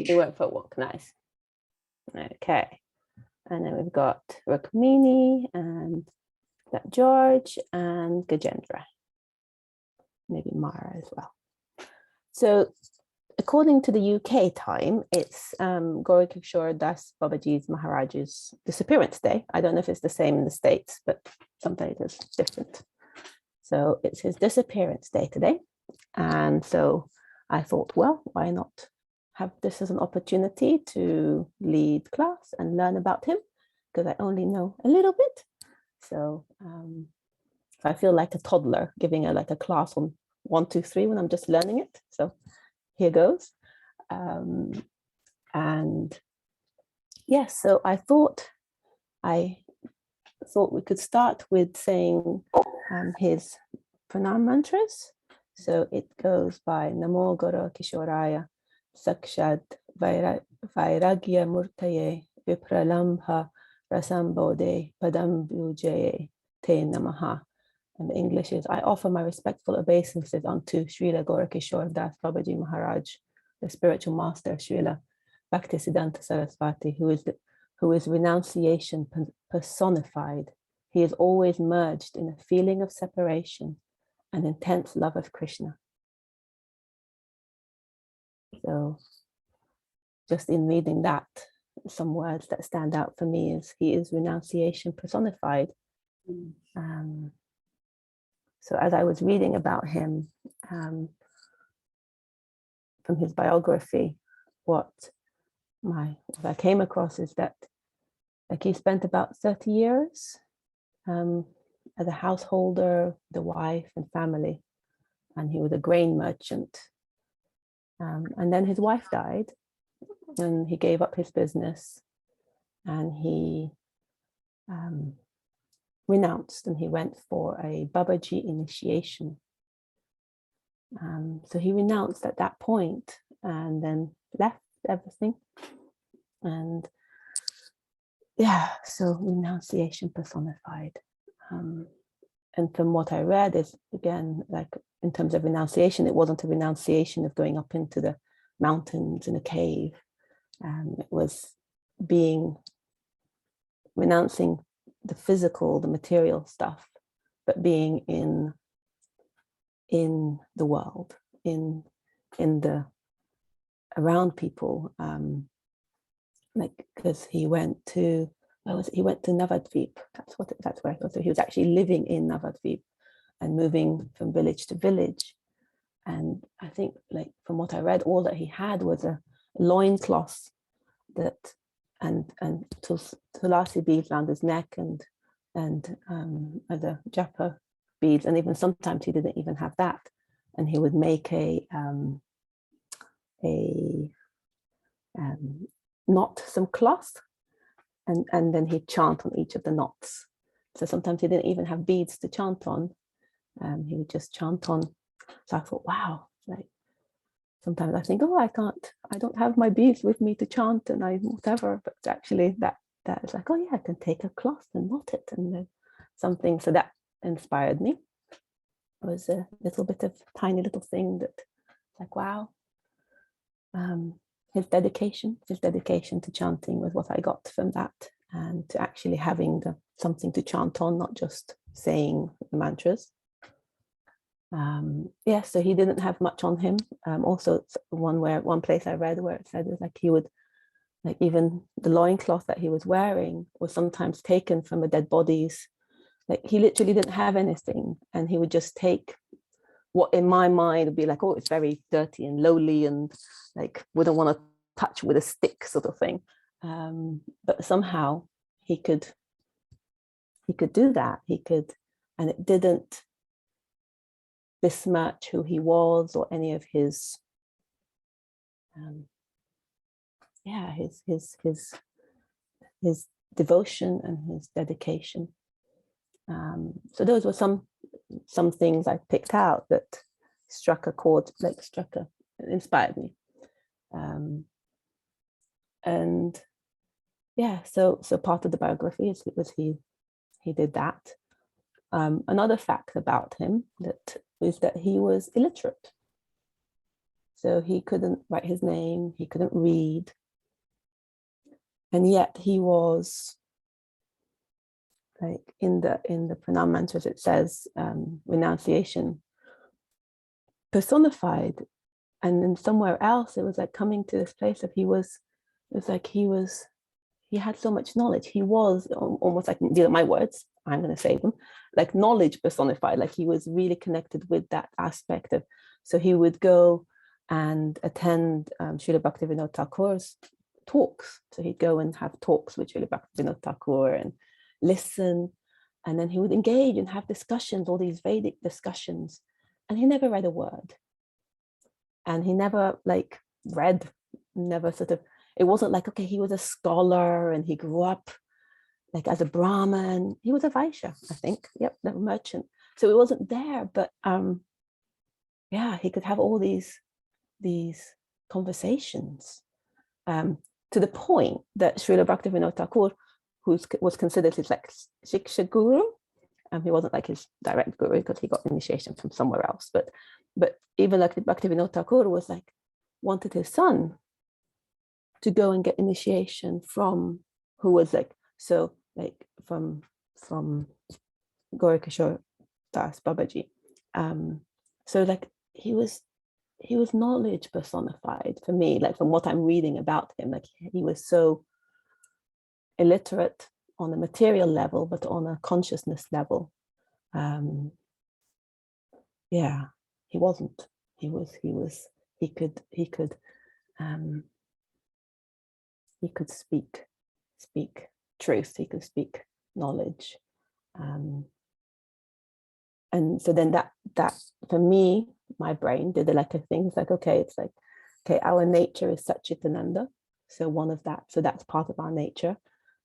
He went for a walk. Nice. Okay. And then we've got Rukmini and that George and Gajendra. Maybe Mara as well. So according to the UK time, it's Gaurakisora Dasa Babaji's Maharaj's disappearance day. I don't know if it's the same in the States, but sometimes it's different. So it's his disappearance day today. And so I thought, well, why not have this as an opportunity to lead class and learn about him, because I only know a little bit. So I feel like a toddler giving a class on 1, 2, 3 when I'm just learning it. So here goes. And yes, so I thought we could start with saying his Pranam Mantras. So it goes by Namo Gaurakisora Sakshad Vairagya Murtaye Vipralambha Rasambode Padam Bhujaye Te Namaha. And the English is, I offer my respectful obeisances unto Srila Gaurakisora Dasa Babaji Maharaj, the spiritual master of Srila Bhaktivinoda Saraswati, who is renunciation personified. He is always merged in a feeling of separation and intense love of Krishna. So just in reading that, some words that stand out for me is he is renunciation personified. So as I was reading about him from his biography, what I came across is that he spent about 30 years as a householder, the wife and family, and he was a grain merchant. And then his wife died, and he gave up his business, and he renounced, and he went for a Babaji initiation. So he renounced at that point, and then left everything. And yeah, so renunciation personified. And from what I read is, again, like in terms of renunciation, it wasn't a renunciation of going up into the mountains in a cave. It was renouncing the physical, the material stuff, but being in the world, in the around people, like because he went to Navadvip. That's where I thought. So he was actually living in Navadvip and moving from village to village. And I think, like from what I read, all that he had was a loincloth and tulasi beads around his neck and other japa beads, and even sometimes he didn't even have that. And he would make a knot, some cloth, and then he'd chant on each of the knots. So sometimes he didn't even have beads to chant on. He would just chant on. So I thought, wow, like sometimes I think, oh, I don't have my beads with me to chant and whatever, but actually that is like, oh yeah, I can take a cloth and knot it and then something. So that inspired me. It was a little bit of tiny little thing that like, wow. His dedication to chanting was what I got from that, and to actually having something to chant on, not just saying the mantras. So he didn't have much on him. Also, one place I read where it said it was like he would, like even the loincloth that he was wearing was sometimes taken from the dead bodies. Like he literally didn't have anything, and he would just take what in my mind would be like, oh, it's very dirty and lowly and like wouldn't want to touch with a stick sort of thing. But somehow he could do that. And it didn't besmirch who he was or any of his his devotion and his dedication. So those were some things I picked out that struck a chord, inspired me. And yeah, so part of the biography was he did that. Another fact about him is that he was illiterate. So he couldn't write his name, he couldn't read. And yet he was, like in the Pranam Mantras, it says renunciation personified. And then somewhere else, it was like coming to this place of he had so much knowledge. He was almost like, these are my words, I'm going to say them, like knowledge personified, like he was really connected with that aspect of, so he would go and attend Srila Bhaktivinoda Thakur's talks. So he'd go and have talks with Srila Bhaktivinoda Thakur and listen, and then he would engage and have discussions, all these Vedic discussions, and he never read a word. And he never like read, never sort of, it wasn't like, okay, he was a scholar and he grew up like as a Brahmin. He was a Vaishya, I think. Yep, the merchant. So it wasn't there, but yeah, he could have all these conversations to the point that Srila Bhaktivinoda Thakur, who was considered his like Shiksha guru, he wasn't like his direct guru because he got initiation from somewhere else, but even like Bhaktivinoda Thakur was like, wanted his son to go and get initiation from, who was like, so like from Gaurakisora Dasa Babaji. So like he was knowledge personified for me, like from what I'm reading about him. Like he was so illiterate on a material level, but on a consciousness level, yeah, he wasn't. He could speak truth. He could speak knowledge, and so then that for me, my brain did the like a thing. It's like, okay, it's like, okay, our nature is Satchitananda, so one of that, so that's part of our nature,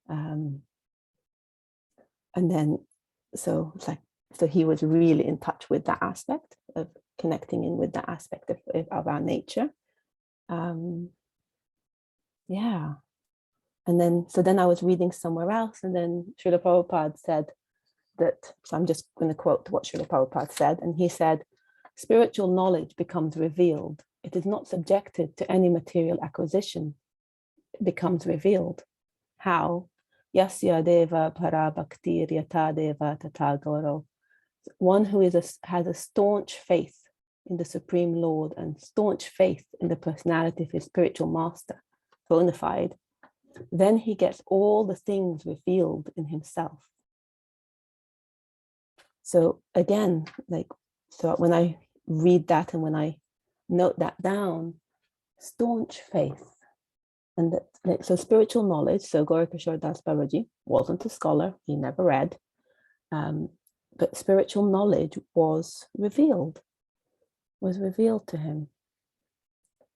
and then so it's like, so he was really in touch with that aspect of connecting in with that aspect of our nature. Yeah. And then, so then I was reading somewhere else, and then Srila Prabhupada said that, so I'm just going to quote what Srila Prabhupada said, and he said, spiritual knowledge becomes revealed. It is not subjected to any material acquisition. It becomes revealed. How? Yasya deva para bhakti yata deva tata goro. One who has a staunch faith in the Supreme Lord and staunch faith in the personality of his spiritual master, bona fide, then he gets all the things revealed in himself. So again, like, so when I read that and when I note that down, staunch faith, and that, like, so spiritual knowledge. So Gaurakisora Dasa Babaji wasn't a scholar; he never read, but spiritual knowledge was revealed to him.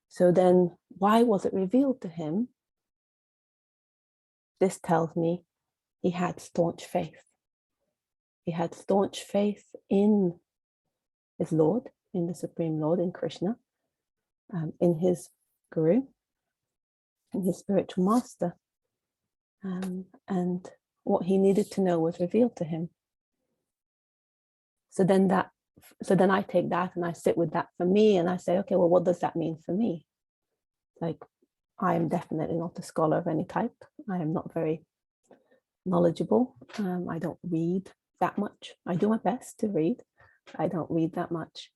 So then, why was it revealed to him? This tells me he had staunch faith. He had staunch faith in his Lord, in the Supreme Lord, in Krishna, in his Guru, in his spiritual master. And what he needed to know was revealed to him. So then I take that and I sit with that for me, and I say, okay, well, what does that mean for me? Like, I am definitely not a scholar of any type. I am not very knowledgeable. I don't read that much. I do my best to read. I don't read that much.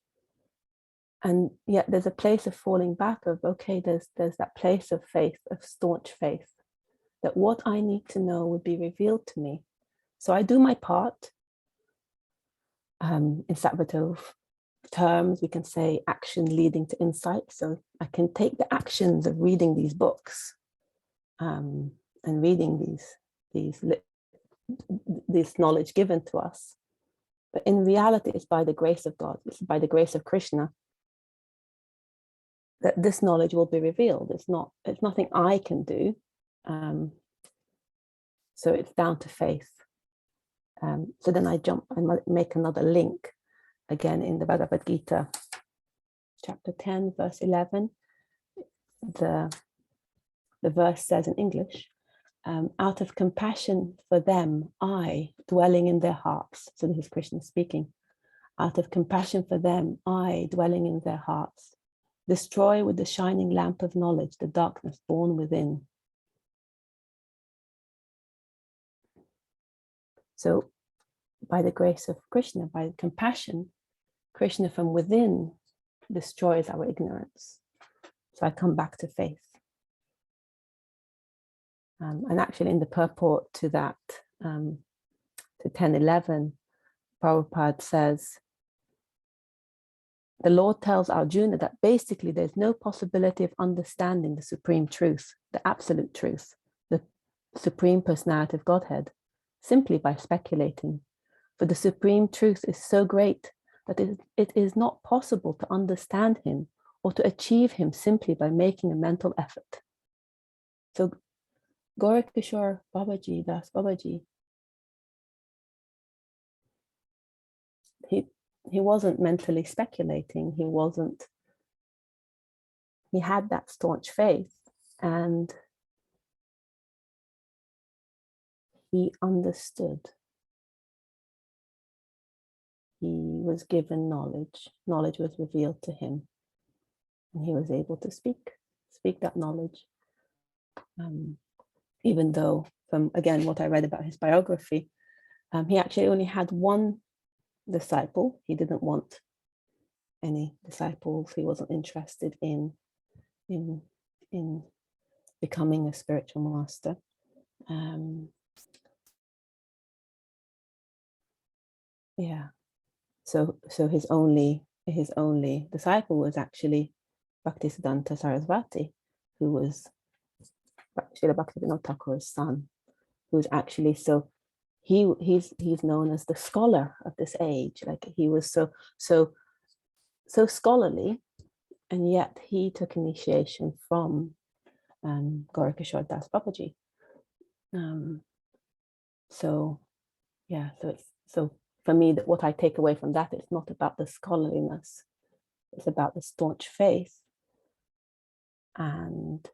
And yet there's a place of falling back of, okay, there's that place of faith, of staunch faith, that what I need to know would be revealed to me. So I do my part. In Sattva terms, we can say action leading to insight. So I can take the actions of reading these books and reading this knowledge given to us. But in reality, it's by the grace of God, it's by the grace of Krishna that this knowledge will be revealed. It's nothing I can do. So it's down to faith. So then I jump and make another link again in the Bhagavad Gita, chapter 10, verse 11. The verse says in English, out of compassion for them, I, dwelling in their hearts. So this is Krishna speaking. Out of compassion for them, I, dwelling in their hearts, Destroy with the shining lamp of knowledge the darkness born within. So by the grace of Krishna, by compassion, Krishna from within destroys our ignorance. So I come back to faith. And actually in the purport to that, to 10:11, Prabhupada says, the Lord tells Arjuna that basically there's no possibility of understanding the supreme truth, the absolute truth, the supreme personality of Godhead, simply by speculating. For the supreme truth is so great that it is not possible to understand him or to achieve him simply by making a mental effort. So Gaurakisora Babaji, Das Babaji, he wasn't mentally speculating. He had that staunch faith, and he understood. He was given knowledge. Knowledge was revealed to him, and he was able to speak that knowledge. Even though, from again what I read about his biography, he actually only had one disciple. He didn't want any disciples. He wasn't interested in becoming a spiritual master. So his only disciple was actually Bhaktisiddhanta Sarasvati, who was Srila Bhaktivinoda's son, who's actually he's known as the scholar of this age. Like he was so scholarly, and yet he took initiation from Gaurakisora Dasa Babaji. So for me, that what I take away from that is not about the scholarliness; it's about the staunch faith and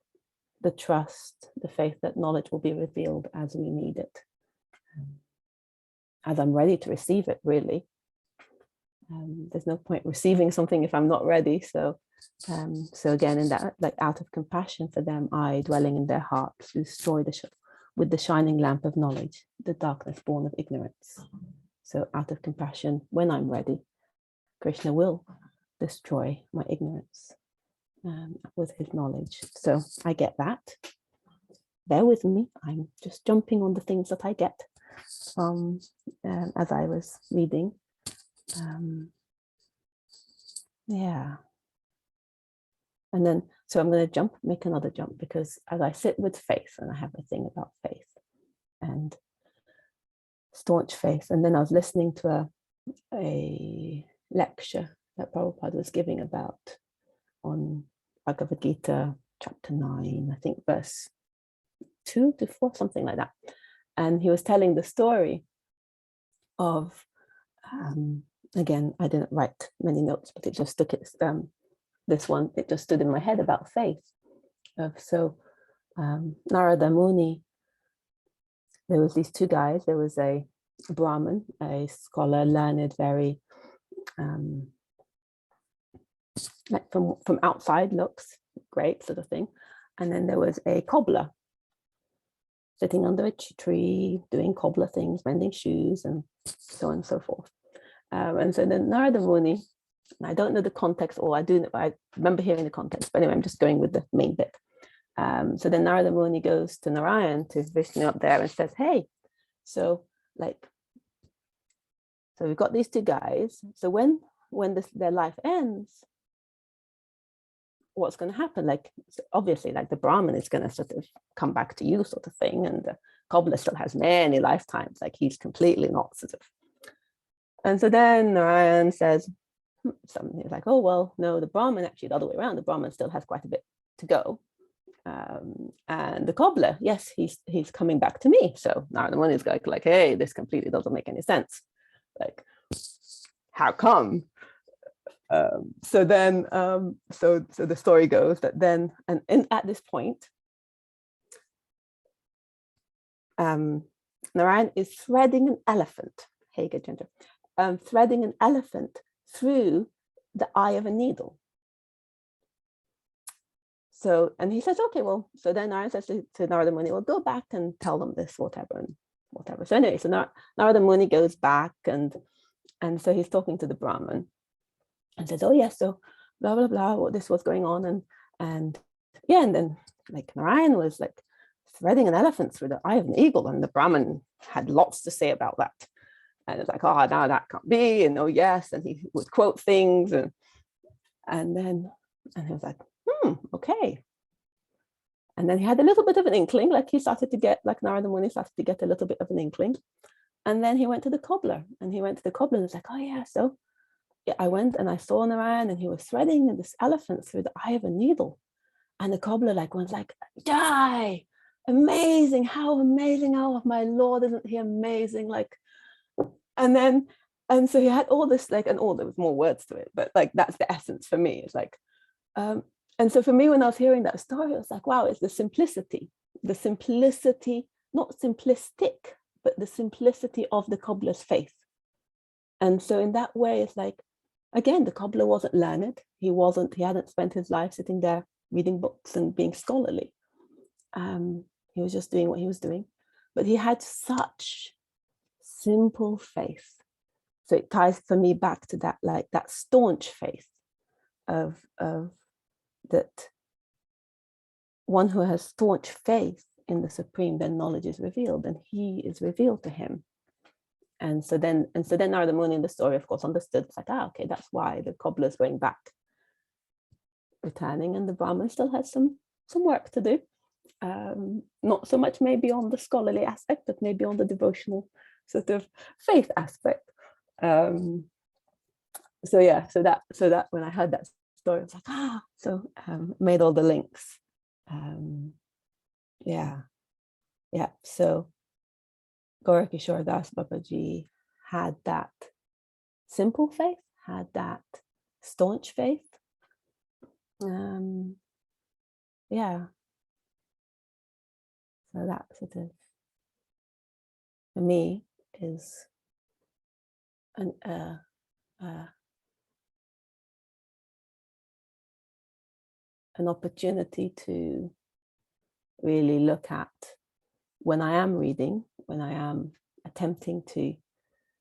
the trust, the faith that knowledge will be revealed as we need it, as I'm ready to receive it. Really, there's no point receiving something if I'm not ready. So again, in that, like out of compassion for them, I, dwelling in their hearts, destroy with the shining lamp of knowledge the darkness born of ignorance. So out of compassion, when I'm ready, Krishna will destroy my ignorance with his knowledge. So I get that. Bear with me. I'm just jumping on the things that I get from as I was reading. And then, so I'm going to make another jump, because as I sit with faith, and I have a thing about faith and staunch faith, and then I was listening to a lecture that Prabhupada was giving about on Bhagavad Gita, chapter 9, I think verse 2 to 4, something like that. And he was telling the story of, again, I didn't write many notes, but it just took it, this one, it just stood in my head about faith. Narada Muni, there was these two guys. There was a Brahmin, a scholar, learned, very, like from outside looks great sort of thing. And then there was a cobbler sitting under a tree, doing cobbler things, mending shoes, and so on and so forth. And so then Narada Muni, I don't know the context, or I do know, I remember hearing the context, but anyway, I'm just going with the main bit. So then Narada Muni goes to Narayan, to Vishnu up there, and says, hey, so we've got these two guys. So when their life ends, what's going to happen? Like, obviously, like the Brahmin is going to sort of come back to you, sort of thing, and the cobbler still has many lifetimes. Like he's completely not sort of. And so then Narayan says something like, oh well, no, the Brahmin, actually the other way around. The Brahmin still has quite a bit to go, and the cobbler, yes, he's coming back to me. So Narada Muni is like, hey, this completely doesn't make any sense. Like, how come? So then, so the story goes that then, and at this point, Narayan is threading an elephant. Hey, good gender. Threading an elephant through the eye of a needle. so, and he says, okay, well, so then Narayan says to Narada Muni, well, go back and tell them this, whatever, and whatever. So anyway, so Narada Muni goes back, and so he's talking to the Brahmin and says, oh yes, so blah, blah, blah, what this was going on. And yeah, and then like Narayan was like threading an elephant through the eye of an eagle, and the Brahmin had lots to say about that. And it's like, oh, no, that can't be, and oh yes, and he would quote things, and he was like, okay. And then he had a little bit of an inkling, like he started to get, like Narada Muni started to get a little bit of an inkling. And then he went to the cobbler, and was like, oh yeah, so yeah, I went and I saw Narayan, and he was threading this elephant through the eye of a needle. And the cobbler was like, die, amazing, oh my Lord, isn't he amazing? Like, and so he had all this, like, and there was more words to it, but like that's the essence for me. It's like, and so for me, when I was hearing that story, I was like, wow, it's the simplicity, not simplistic, but the simplicity of the cobbler's faith. And so in that way, it's like, again, the cobbler wasn't learned. He hadn't spent his life sitting there reading books and being scholarly. He was just doing what he was doing, but he had such simple faith. So it ties for me back to that, like that staunch faith of that one who has staunch faith in the Supreme, then knowledge is revealed, and he is revealed to him. And so then Narada Muni in the story, of course, understood. It's like, okay, that's why the cobbler's going back, returning, and the Brahmin still has some work to do. Not so much maybe on the scholarly aspect, but maybe on the devotional sort of faith aspect. So that when I heard that story, I was like, made all the links. So Gaurakisora Dasa Babaji had that simple faith, had that staunch faith. So that sort of, for me, is an opportunity to really look at when I am reading, when I am attempting to,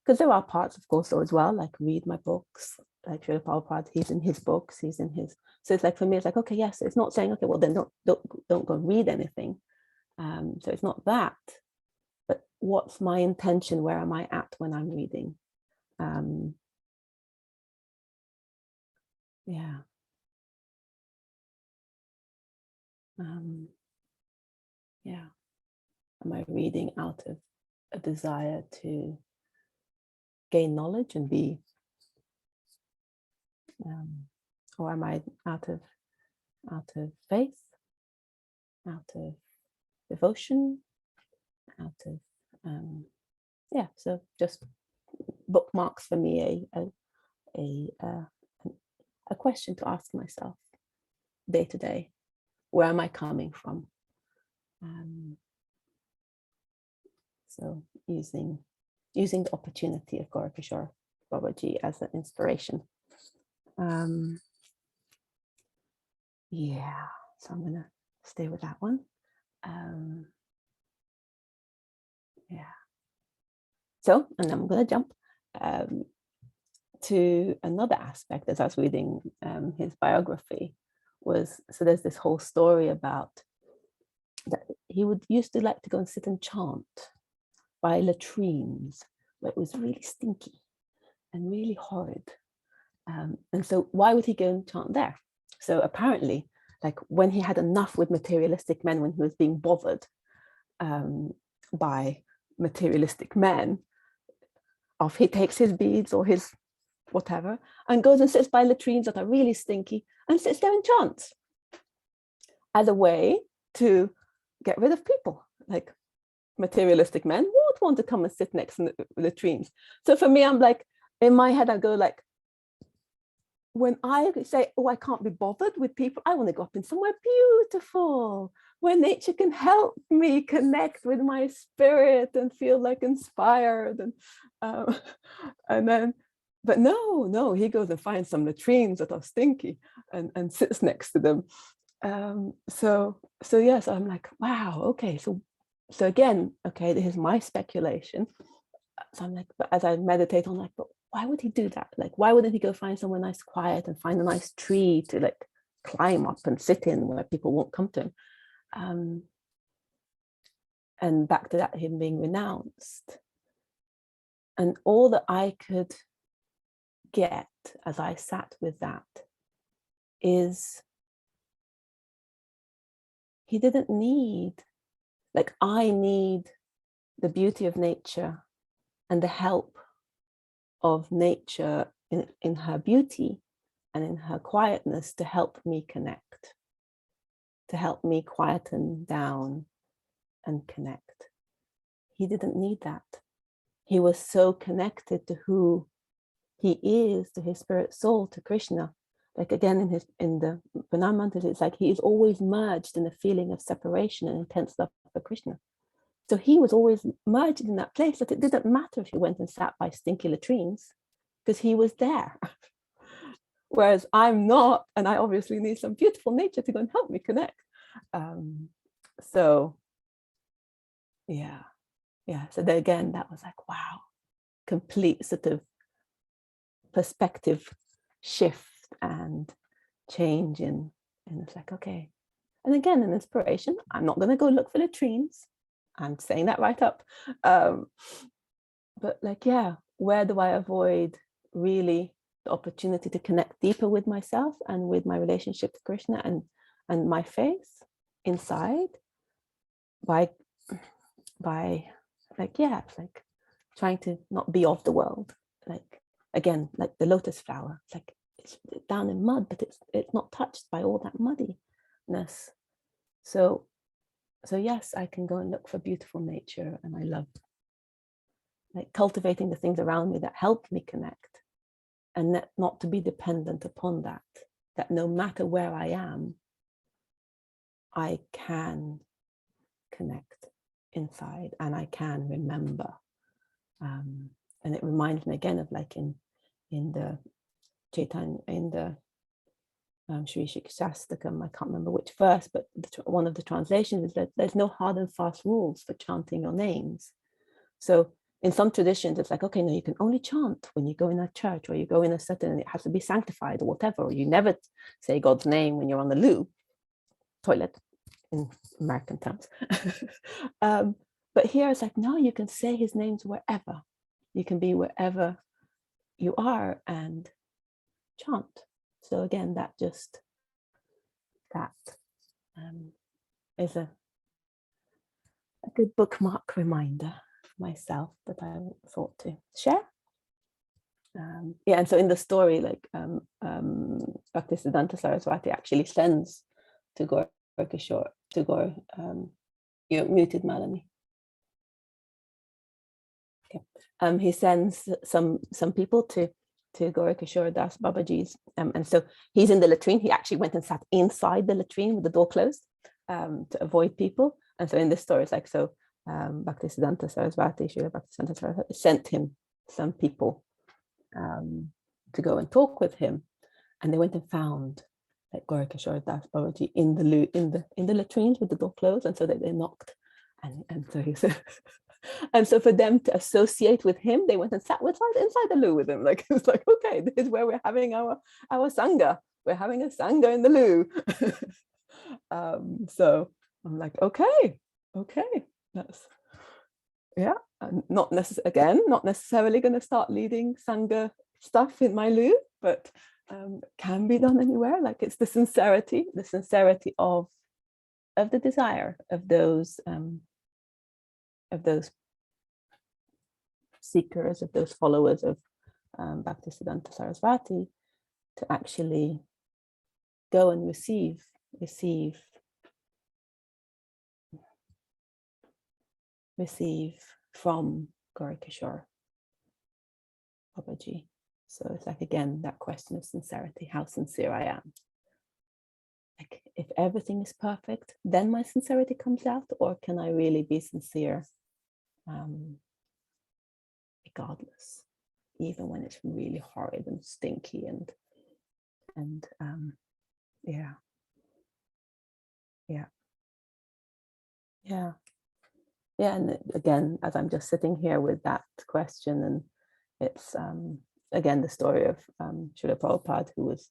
because there are parts, of course, as well, like read my books, like Srila Prabhupada, he's in his books, so it's like, for me, it's like, okay, yes, it's not saying, okay, well then don't go read anything. So it's not that, but what's my intention? Where am I at when I'm reading? Am I reading out of a desire to gain knowledge and be, or am I out of faith, out of devotion, out of so just bookmarks for me, a question to ask myself day to day. Where am I coming from? So using the opportunity of Gaurakisora Babaji as an inspiration. So I'm gonna stay with that one. So, and then I'm gonna jump to another aspect. As I was reading his biography, so there's this whole story about that he used to like to go and sit and chant by latrines where it was really stinky and really horrid. And so why would he go and chant there? So apparently, like when he had enough with materialistic men, when he was being bothered by materialistic men, he takes his beads or his whatever and goes and sits by latrines that are really stinky and sits there and chants as a way to get rid of people. Like materialistic men won't want to come and sit next to the latrines. So for me, I'm like, in my head, I go like, when I say, oh, I can't be bothered with people, I want to go up in somewhere beautiful where nature can help me connect with my spirit and feel like inspired. And then, but no, he goes and finds some latrines that are stinky and sits next to them. So yes, I'm like, wow, okay, so again, okay, this is my speculation. So I'm like, but as I meditate, I'm like, but why would he do that? Like, why wouldn't he go find somewhere nice, quiet, and find a nice tree to like climb up and sit in where people won't come to him? And back to that, him being renounced. And all that I could get as I sat with that is he didn't need, like I need the beauty of nature and the help of nature in her beauty and in her quietness to help me connect, to help me quieten down and connect. He didn't need that. He was so connected to who he is, to his spirit soul, to Krishna. Like again, in the Pranam Mantras, it's like he is always merged in a feeling of separation and intense love for Krishna. So he was always merged in that place that it didn't matter if he went and sat by stinky latrines, because he was there. Whereas I'm not, and I obviously need some beautiful nature to go and help me connect. So yeah. So then again, that was like, wow, complete sort of perspective shift and change in, and it's like, okay. And again, an inspiration. I'm not going to go look for latrines. I'm saying that right up. But like, yeah, where do I avoid really the opportunity to connect deeper with myself and with my relationship to Krishna and my faith inside by like, yeah, it's like trying to not be of the world. Like again, like the lotus flower, it's like it's down in mud, but it's not touched by all that muddiness. So yes, I can go and look for beautiful nature, and I love like cultivating the things around me that help me connect, and not to be dependent upon that no matter where I am, I can connect inside and I can remember. And it reminds me again of like in the Chaitanya, in the Sri Shikshastakam, I can't remember which verse, but one of the translations is that there's no hard and fast rules for chanting your names. So in some traditions, it's like, okay, no, you can only chant when you go in a church or you go in a certain, and it has to be sanctified or whatever, or you never say God's name when you're on the loo, toilet in American terms. But here it's like, no, you can say his names wherever. You can be wherever you are and chant. So again, that is a good bookmark reminder for myself that I thought to share. And so in the story, like Bhaktisiddhanta Saraswati actually sends to Gaurakisora, to Gaur, you're muted, Melanie. Okay. He sends some people to Gaurakisora Dasa Babaji's, and so he's in the latrine. He actually went and sat inside the latrine with the door closed to avoid people. And so in this story, it's like, so Bhaktisiddhanta Saraswati, Srila Bhaktisiddhanta Saraswati sent him some people to go and talk with him, and they went and found like Gaurakisora Das Babaji in the latrines with the door closed, and so they knocked, and so he said, and so for them to associate with him, they went and sat inside the loo with him. Like it's like, okay, this is where we're having our sangha. We're having a sangha in the loo. So I'm like, okay, that's not necessarily going to start leading sangha stuff in my loo, but can be done anywhere. Like it's the sincerity of the desire of those seekers, of those followers of Bhaktisiddhanta Saraswati, to actually go and receive from Gaurakisora Babaji. So it's like, again, that question of sincerity, how sincere I am. Like, if everything is perfect, then my sincerity comes out, or can I really be sincere regardless, even when it's really horrid and stinky and Yeah. Yeah. Yeah. And again, as I'm just sitting here with that question, and it's again the story of Srila Prabhupada, who was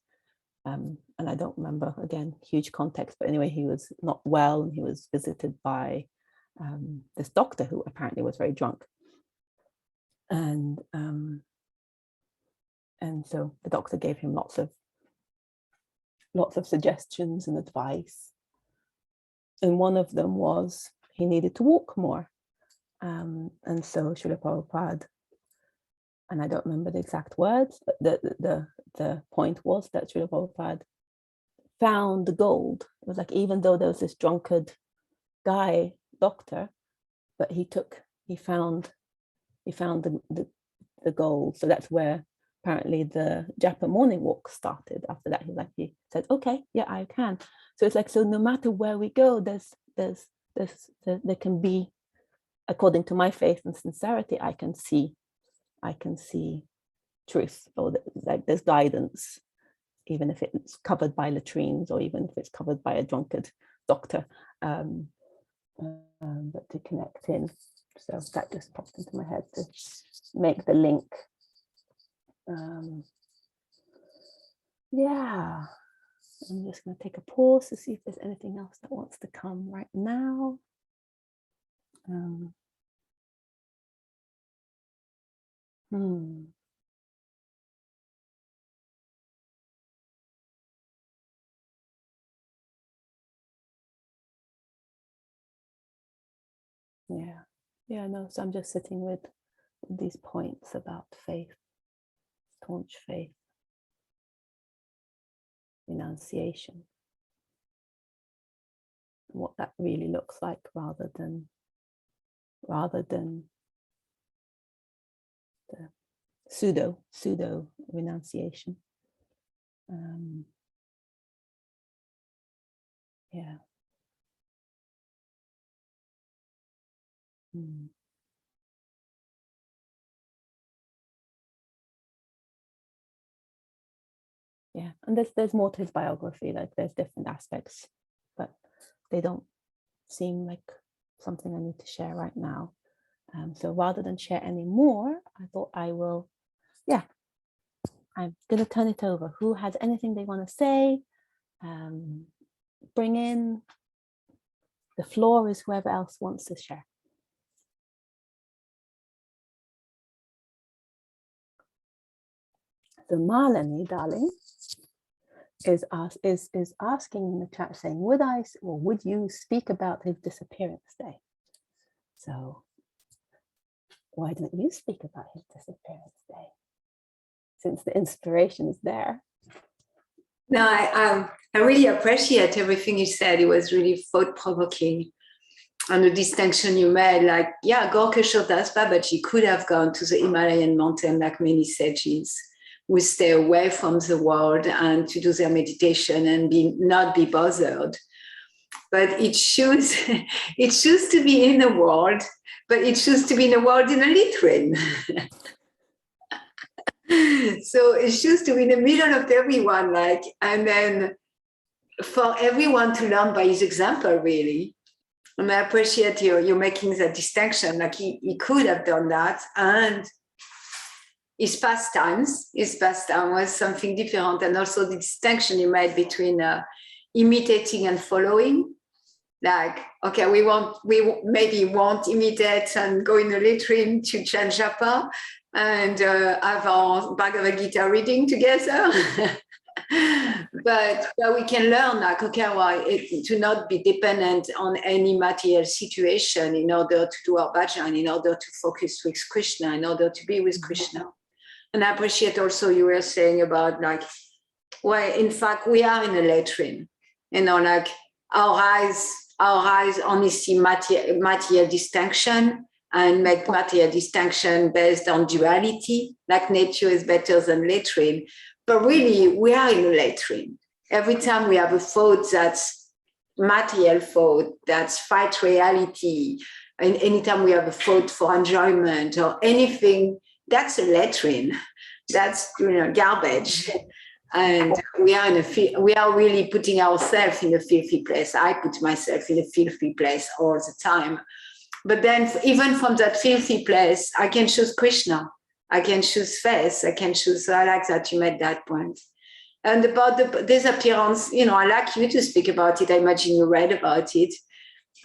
and I don't remember, again, huge context, but anyway, he was not well, and he was visited by this doctor who apparently was very drunk. And so the doctor gave him lots of suggestions and advice. And one of them was he needed to walk more. And so Srila Prabhupada, and I don't remember the exact words, but the point was that Srila Prabhupada found the gold. It was like, even though there was this drunkard guy doctor, but he found the gold. So that's where apparently the Japa morning walk started. After that, he said, okay, yeah, I can. So it's like, so no matter where we go, there can be, according to my faith and sincerity, I can see truth, or like there's guidance, even if it's covered by latrines, or even if it's covered by a drunkard doctor, but to connect in. So that just popped into my head to make the link. Yeah, I'm just going to take a pause to see if there's anything else that wants to come right now. Yeah, no, so I'm just sitting with these points about faith, staunch faith, renunciation, what that really looks like, rather than the pseudo renunciation. Yeah. Yeah, and there's more to his biography. Like, there's different aspects, but they don't seem like something I need to share right now. So rather than share any more, I thought I will, I'm going to turn it over. Who has anything they want to say? Bring in. The floor is whoever else wants to share. So Malini, darling, is asking in the chat, saying, would you speak about his disappearance day? So why don't you speak about his disappearance day, since the inspiration is there? No, I really appreciate everything you said. It was really thought-provoking. And the distinction you made, like, yeah, Gaurakisora Dasa Babaji could have gone to the Himalayan mountain like many sages who stay away from the world and to do their meditation and not be bothered. But it chooses to be in the world, but it chooses to be in the world in a latrine. So it chooses to be in the middle of everyone, like, and then for everyone to learn by his example, really. And I appreciate you making that distinction. Like, he could have done that, and his pastime was something different. And also the distinction you made between imitating and following. Like, okay, we maybe won't imitate and go in a latrine to chant japa and have our Bhagavad Gita reading together. But we can learn, like, okay, to not be dependent on any material situation in order to do our bhajan, in order to focus with Krishna, in order to be with Krishna. And I appreciate also you were saying about, like, well, in fact, we are in a latrine. Like, our eyes only see material distinction and make material distinction based on duality, like nature is better than latrine. But really, we are in a latrine. Every time we have a thought that's material thought, that's fight reality, and anytime we have a thought for enjoyment or anything, that's a latrine. That's, garbage. And we are really putting ourselves in a filthy place. I put myself in a filthy place all the time. But then even from that filthy place, I can choose Krishna. I can choose faith. I can choose, I like that you made that point. And about the disappearance, I like you to speak about it. I imagine you read about it.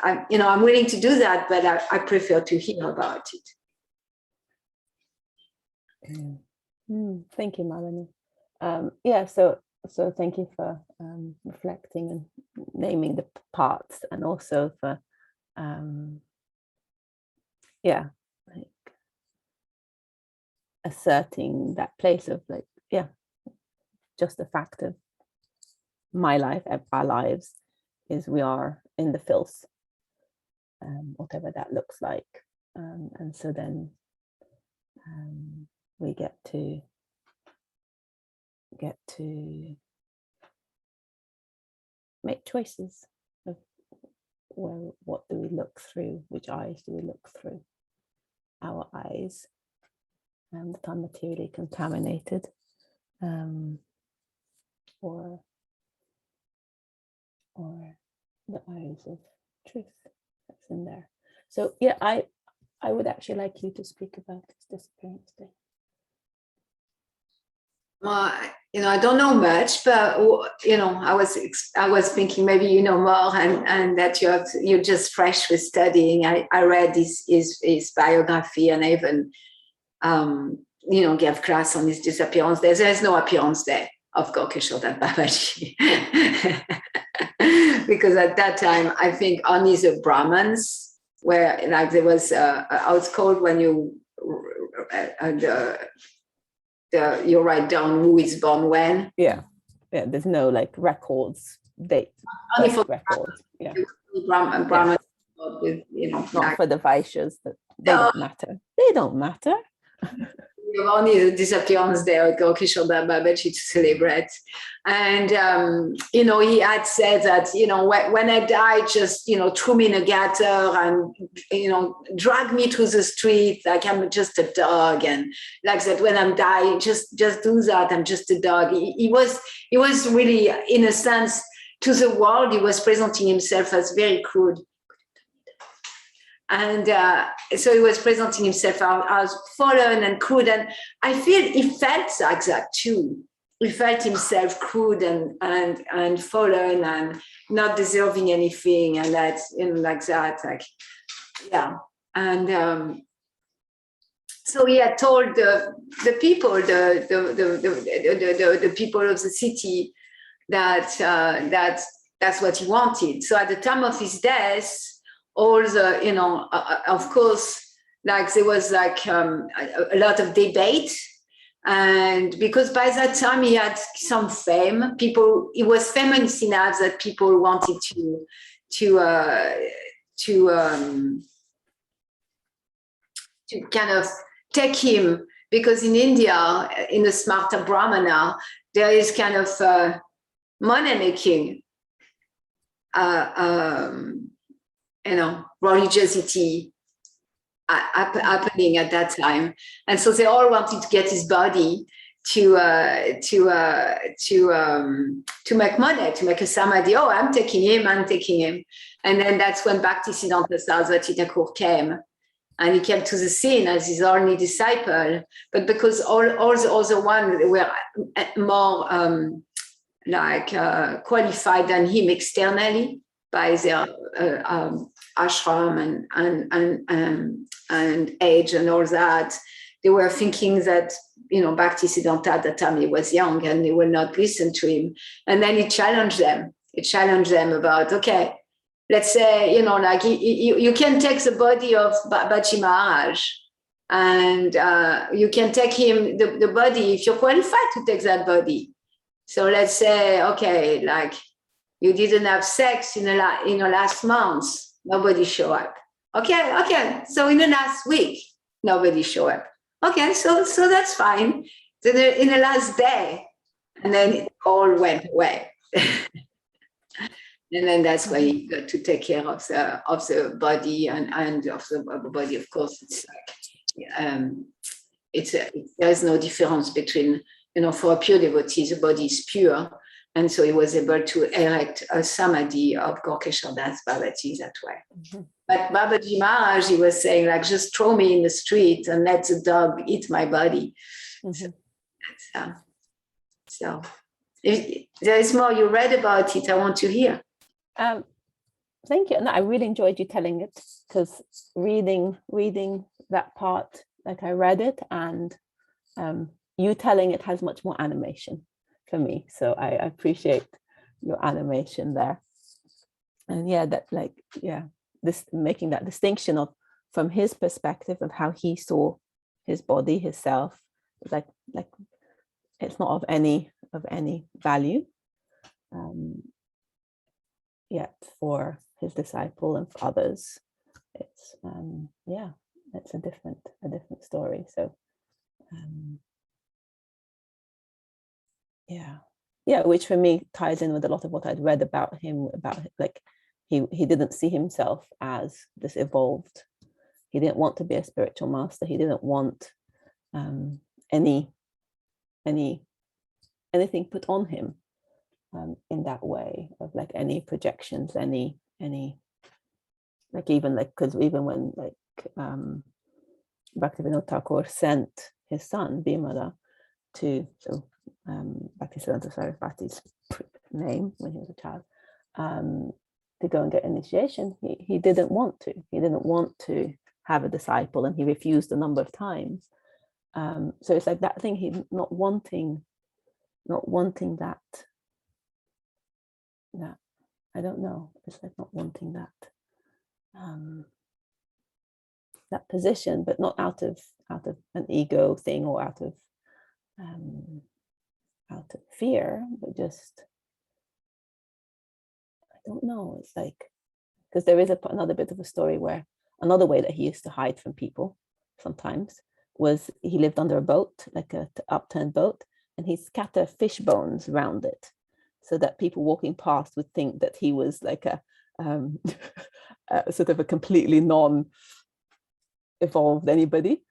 I'm willing to do that, but I prefer to hear about it. Thank you, Malini. So thank you for reflecting and naming the parts, and also for asserting that place of just the fact of my life, our lives, is we are in the filth, whatever that looks like, and so then we get to make choices of what do we look through, which eyes do we look through. Our eyes that are materially contaminated, or the eyes of truth that's in there. So I would actually like you to speak about this disappearance day. Well, I don't know much, but I was thinking maybe you know more, and that you're just fresh with studying. I read his biography, and I even gave class on his disappearance day. There's no appearance day of Gaurakisora Dasa Babaji. Because at that time, I think only the Brahmins were, like, there was how it's called when you you write down who is born when. Yeah. There's no records, date, only for records. Yeah. Brahmins, with, not for the Vaishyas. They don't matter. They don't matter. Only the disappearance day of Gaurakisora Dasa Babaji to celebrate. And, he had said that, when I die, just, threw me in a gutter and, drag me to the street like I'm just a dog. And like that, when I'm dying, just do that. I'm just a dog. He was really, in a sense, to the world, he was presenting himself as very crude. And so he was presenting himself as fallen and crude. And I feel he felt like that too. He felt himself crude and fallen and not deserving anything. And that, like that, And so he had told the people, the people of the city that that's what he wanted. So at the time of his death, all the, of course, there was a lot of debate. And because by that time he had some fame, he was famous enough that people wanted to kind of take him, because in India, in the Smarta Brahmana, there is kind of money making, religiosity happening at that time. And so they all wanted to get his body to make money, to make a samadhi. Oh, I'm taking him. And then that's when Bhaktisiddhanta Saraswati Thakur came. And he came to the scene as his only disciple. But because all the other ones were more qualified than him externally by their ashram and age and all that, they were thinking that, Bhaktisiddhanta at the time he was young and they will not listen to him. And then he challenged them. About, okay, let's say, you can take the body of Babaji Maharaj and you can take him, the body, if you're qualified to take that body. So let's say, okay, you didn't have sex in the last month, nobody show up. Okay. So in the last week, nobody show up. Okay, so that's fine. So in the last day, and then it all went away. And then that's why you got to take care of the body and of the body. Of course, it's there's no difference between for a pure devotee, the body is pure. And so he was able to erect a samadhi of Gaurakisora Dasa Babaji that way. Mm-hmm. But Babaji Maharaj, he was saying, like, just throw me in the street and let the dog eat my body. Mm-hmm. So if there is more you read about it, I want to hear. Thank you. And I really enjoyed you telling it, because reading that part, like I read it, and you telling it has much more animation for me. So I appreciate your animation there. And this making that distinction of, from his perspective of how he saw his body, his self, like it's not of any value yet for his disciple and for others. It's it's a different story. So which for me ties in with a lot of what I'd read about him, about like he didn't see himself as this evolved. He didn't want to be a spiritual master. He didn't want anything put on him in that way, of like any projections, any like, even like, because even when like Bhaktivinoda Thakur sent his son Bhimala to, so Bhaktisiddhanta Saraswati's name when he was a child, to go and get initiation, he didn't want to. He didn't want to have a disciple, and he refused a number of times. So it's like that thing, he not wanting that I don't know, it's like not wanting that that position, but not out of an ego thing, or out of fear, but just, I don't know. It's like, because there is another bit of a story where another way that he used to hide from people sometimes was he lived under a boat, like a upturned boat, and he'd scatter fish bones around it, so that people walking past would think that he was like a sort of a completely non-evolved anybody.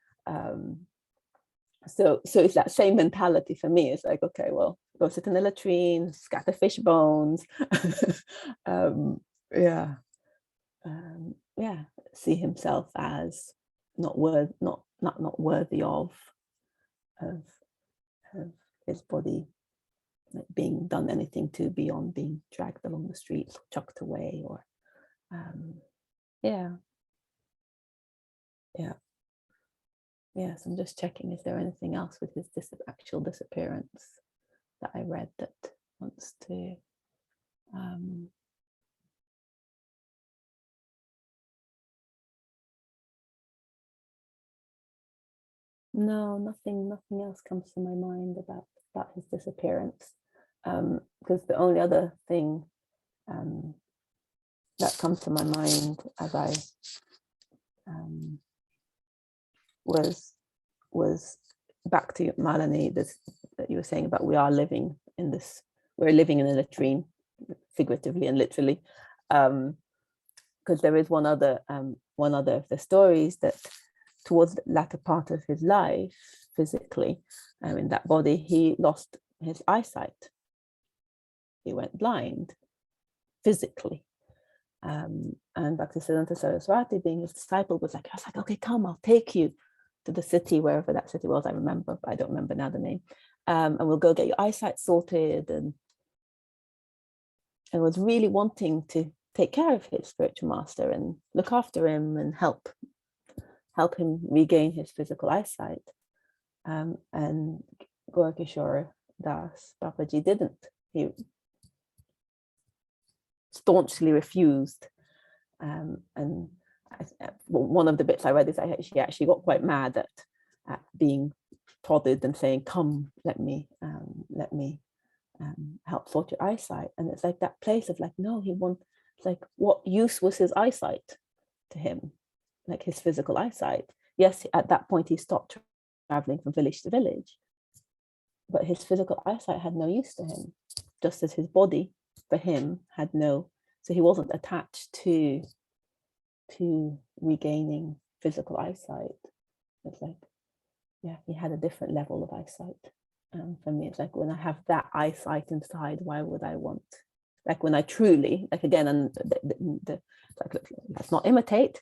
So it's that same mentality for me. It's like, okay, well, go sit in the latrine, scatter fish bones, see himself as not worthy of his body, like being done anything to beyond being dragged along the streets, chucked away, or Yes, I'm just checking, is there anything else with his actual disappearance that I read that wants to no, nothing else comes to my mind about his disappearance, because the only other thing that comes to my mind as I was back to Malini, this that you were saying about we're living in a latrine, figuratively and literally, because there is one other of the stories that towards the latter part of his life, physically, in that body, he lost his eyesight. He went blind physically. And Bhaktisiddhanta Saraswati, being his disciple, was like, okay, come, I'll take you to the city, wherever that city was. I remember, but I don't remember now the name. And we'll go get your eyesight sorted, and was really wanting to take care of his spiritual master and look after him and help him regain his physical eyesight. And Gaurakisora Dasa Babaji didn't. He staunchly refused. And one of the bits I read is she actually got quite mad at being prodded and saying, "Come, let me help sort your eyesight." And it's like that place of like, no, it's like, what use was his eyesight to him? Like his physical eyesight. Yes, at that point he stopped traveling from village to village, but his physical eyesight had no use to him, just as his body for him had no. So he wasn't attached to regaining physical eyesight. It's like, he had a different level of eyesight, For me, it's like when I have that eyesight inside, why would I want? Like when I truly, like again, and like, let's not imitate,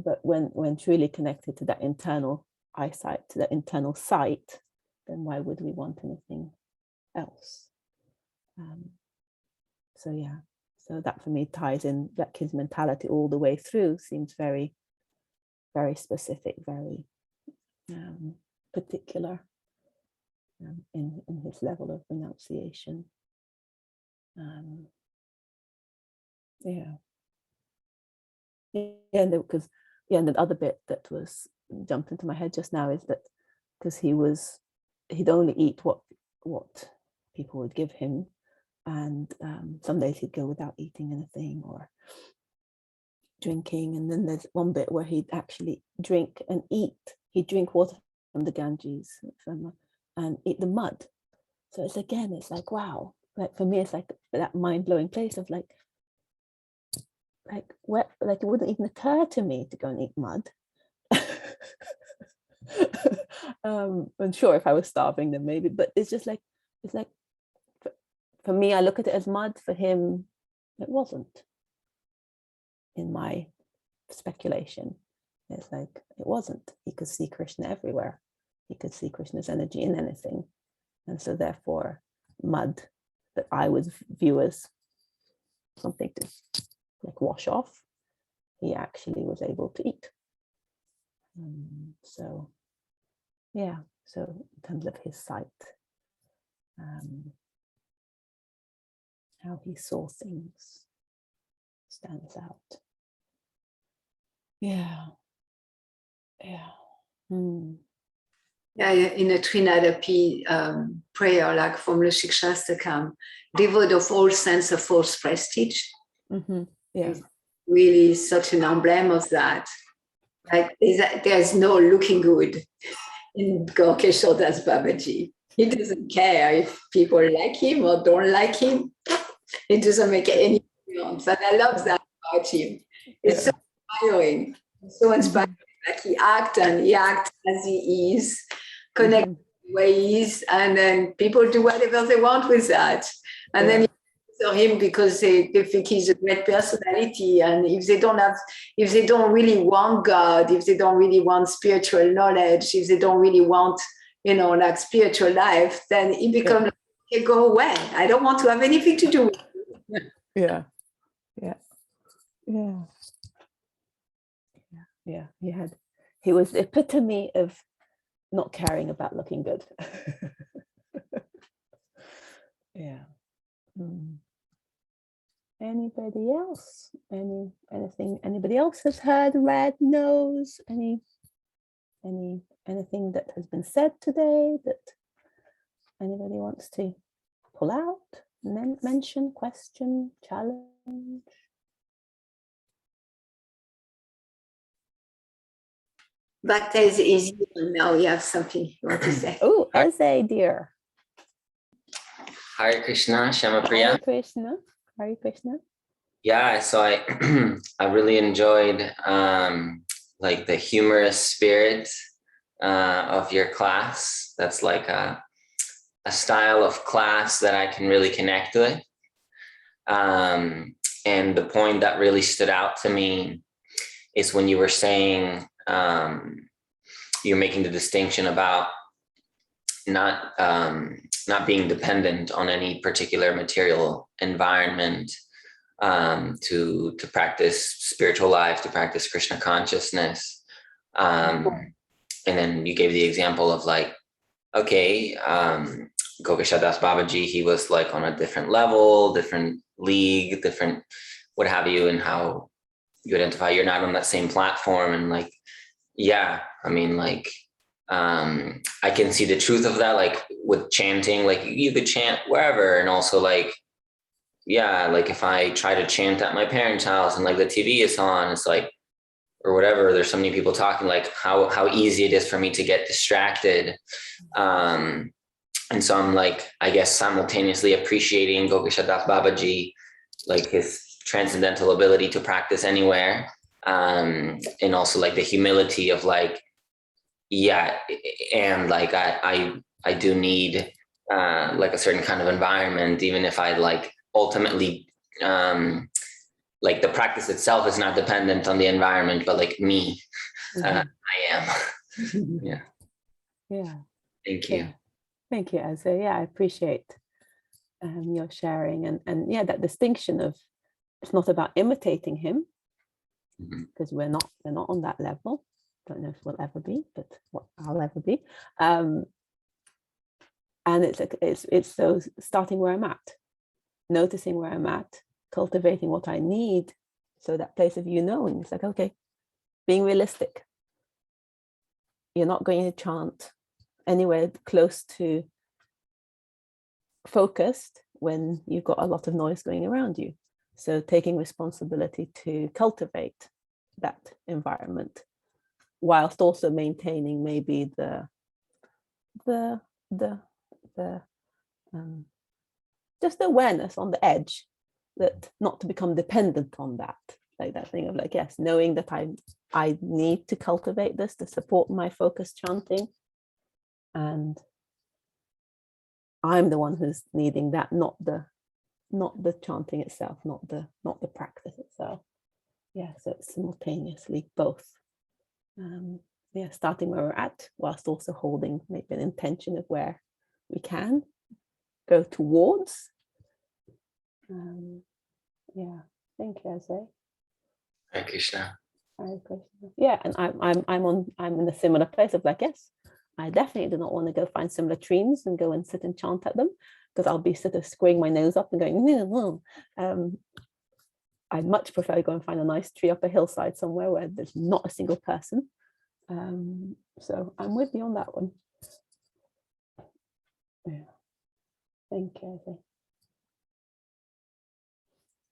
but when truly connected to that internal eyesight, to that internal sight, then why would we want anything else? So yeah, so that for me ties in that kid's mentality all the way through. Seems very, very specific, very particular in his level of renunciation. And because and the other bit that was jumped into my head just now is that because he'd only eat what people would give him, and some days he'd go without eating anything or drinking, and then there's one bit where he'd actually drink and eat. He'd drink water from the Ganges and eat the mud. So it's like, wow, like for me it's like that mind-blowing place of like what, like it wouldn't even occur to me to go and eat mud. I'm sure if I was starving then maybe, but it's like for me, I look at it as mud. For him, it wasn't. In my speculation, it's like it wasn't. He could see Krishna everywhere. He could see Krishna's energy in anything, and so therefore, mud that I would view as something to like wash off, he actually was able to eat. So yeah, so in terms of his sight, how he saw things stands out. Yeah. Yeah, in a Trinadapi prayer, like from the Shikshastakam, devoid of all sense of false prestige. Yeah, is really such an emblem of that. Like there's no looking good in Gaurakisora Dasa Babaji. He doesn't care if people like him or don't like him. It doesn't make any difference. And I love that about him. It's so inspiring. So inspiring. Like he acts as he is, connect ways, and then people do whatever they want with that. And then you him because they think he's a great personality, and if they don't really want God, if they don't really want spiritual knowledge, if they don't really want like spiritual life, then it becomes like, okay, go away, I don't want to have anything to do with it. He was the epitome of not caring about looking good. Anybody else? Anything anybody else has heard, read, knows? Anything that has been said today that anybody wants to pull out, mention, question, challenge? Bhakta is easy. Now you have something you want to say. Oh, Eze, dear. Hare Krishna, Syamapriya. Hare Krishna. Yeah, so I I really enjoyed like the humorous spirit of your class. That's like a style of class that I can really connect with. And the point that really stood out to me is when you were saying you're making the distinction about not being dependent on any particular material environment to practice spiritual life, to practice Krishna consciousness. And then you gave the example of like, okay, Gaurakisora Dasa Babaji, he was like on a different level, different league, different what have you, and how you identify you're not on that same platform. And like, yeah, I mean, like, I can see the truth of that, like with chanting, like you could chant wherever. And also like, yeah, like if I try to chant at my parents' house and like the TV is on, it's like, or whatever, there's so many people talking, like how easy it is for me to get distracted. And so I'm like, I guess simultaneously appreciating Gaurakisora Dasa Babaji, like his transcendental ability to practice anywhere. And also like the humility of like, yeah, and like I do need like a certain kind of environment, even if I like ultimately like the practice itself is not dependent on the environment, but like me, I am. Yeah. Yeah. Thank you. Yeah. Thank you, Eze. Yeah, I appreciate your sharing, and yeah, that distinction of it's not about imitating him, because we're not on that level. Don't know if we'll ever be, but what I'll ever be. And it's those starting where I'm at, noticing where I'm at, cultivating what I need. So that place of knowing, it's like, okay, being realistic. You're not going to chant anywhere close to focused when you've got a lot of noise going around you. So taking responsibility to cultivate that environment, whilst also maintaining maybe the just the awareness on the edge, that not to become dependent on that, like that thing of like, yes, knowing that I need to cultivate this to support my focused chanting, and I'm the one who's needing that, not the chanting itself, not the practice itself. Yeah, so it's simultaneously both. Yeah, starting where we're at, whilst also holding maybe an intention of where we can go towards. Yeah, thank you, Eze. Hare Krishna. Hare Krishna. Yeah, and I'm in a similar place of like, yes, I definitely do not want to go find similar trees and go and sit and chant at them, because I'll be sort of screwing my nose up and going, no. I'd much prefer to go and find a nice tree up a hillside somewhere where there's not a single person. So I'm with you on that one. Yeah. Thank you, Eze.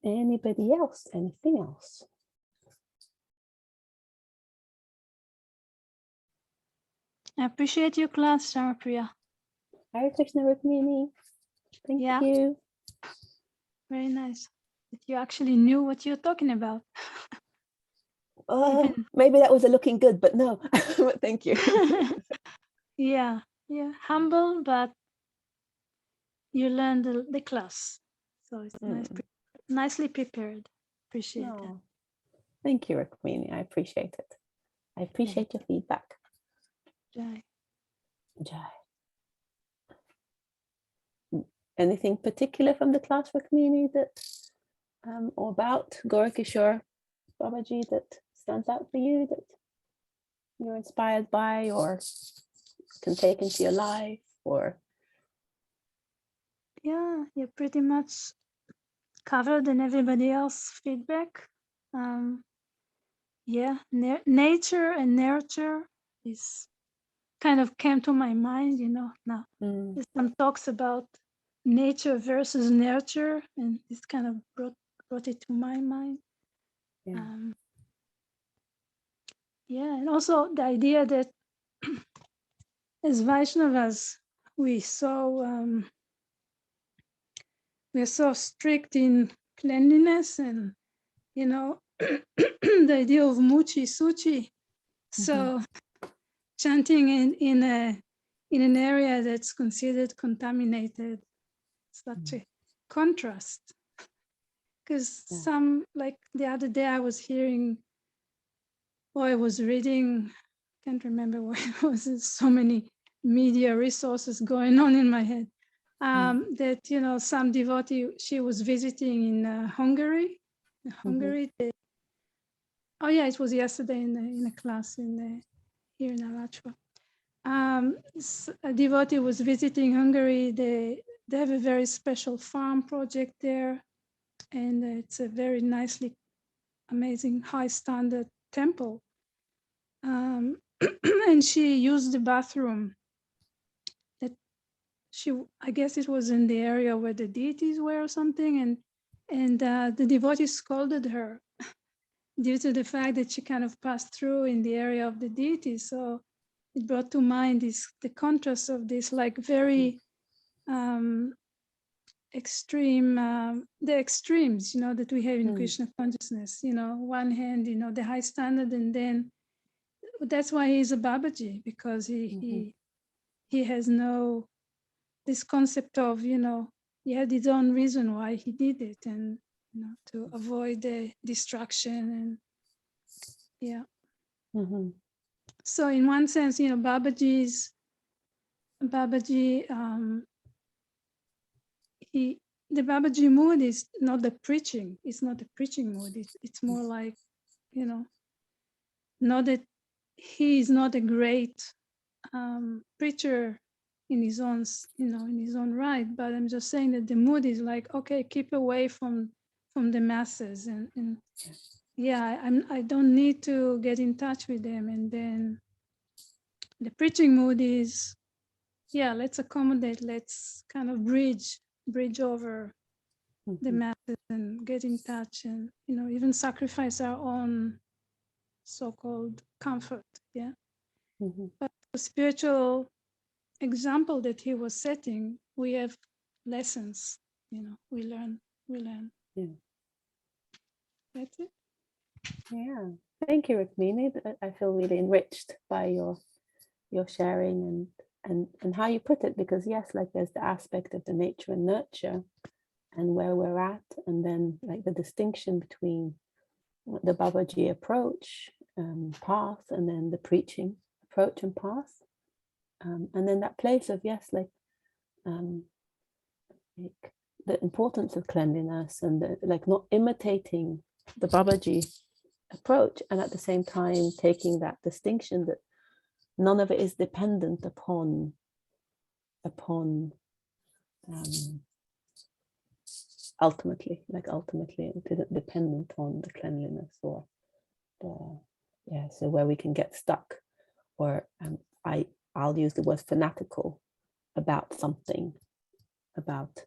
Anybody else? Anything else? I appreciate your class, Syamapriya. Hare Krishna, Rukmini. Thank Yeah. you. Very nice that you actually knew what you're talking about. Maybe that was a looking good, but no. Thank you. Yeah, humble, but you learned the class, so it's nicely prepared. Appreciate it. Thank you, Rukmini. I appreciate it. I appreciate your feedback. Jai. Jai. Anything particular from the class, Rukmini, that or about Gaurakisora Babaji that stands out for you, that you're inspired by or can take into your life? Or Yeah, you pretty much covered and everybody else feedback. Nature and nurture is kind of came to my mind, now. There's some talks about nature versus nurture, and this kind of brought it to my mind. And also the idea that as Vaishnavas, we're so strict in cleanliness, and the idea of muchi suchi. So chanting in an area that's considered contaminated, such a contrast. Because some, like the other day, I was hearing, or I was reading, can't remember what it was. There's so many media resources going on in my head. That some devotee, she was visiting in Hungary. It was yesterday in a class here in Alachua. A devotee was visiting Hungary. They have a very special farm project there, and it's a very nicely, amazing, high standard temple. And she used the bathroom. I guess it was in the area where the deities were or something, and the devotee scolded her due to the fact that she kind of passed through in the area of the deities. So it brought to mind the contrast of this, like very extreme, the extremes, that we have in Krishna consciousness. One hand, the high standard, and then that's why he's a Babaji, because he has no, this concept of, he had his own reason why he did it, and to avoid the distraction, and so in one sense, Babaji, the Babaji mood is not the preaching. It's not a preaching mood. It's more like, not that he is not a great preacher in his own, in his own right, but I'm just saying that the mood is like, okay, keep away from the masses, and I don't need to get in touch with them. And then the preaching mood is, let's accommodate, let's kind of bridge over the masses and get in touch, and even sacrifice our own so-called comfort. But the spiritual example that he was setting, we have lessons, we learn. That's it. Thank you, Rukmini. I feel really enriched by your sharing and how you put it, because yes, like there's the aspect of the nature and nurture and where we're at, and then like the distinction between the Babaji approach, path, and then the preaching approach and path, and then that place of like the importance of cleanliness, and like not imitating the Babaji approach, and at the same time taking that distinction that none of it is dependent upon ultimately it isn't dependent on the cleanliness or so where we can get stuck, or I'll use the word fanatical about something, about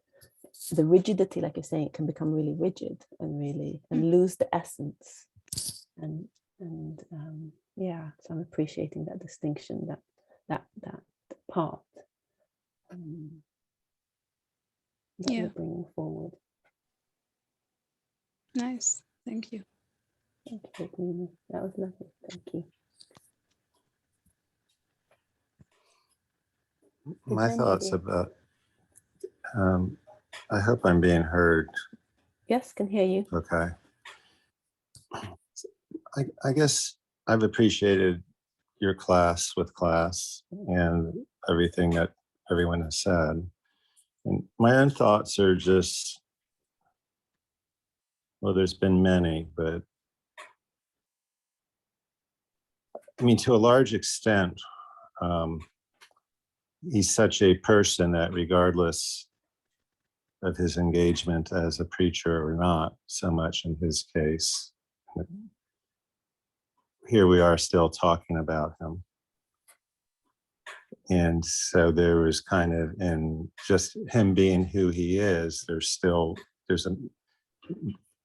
the rigidity, like you're saying, it can become really rigid and lose the essence, and so I'm appreciating that distinction, that part that you're bringing forward. Nice, thank you. Thank you, Rukmini. That was lovely. Thank you. My thoughts about, I hope I'm being heard. Yes, can hear you. Okay. I guess I've appreciated your class and everything that everyone has said. And my own thoughts are just, well, there's been many, but I mean, to a large extent, he's such a person that regardless of his engagement as a preacher or not, so much in his case, here we are still talking about him. And so there was kind of, in just him being who he is, there's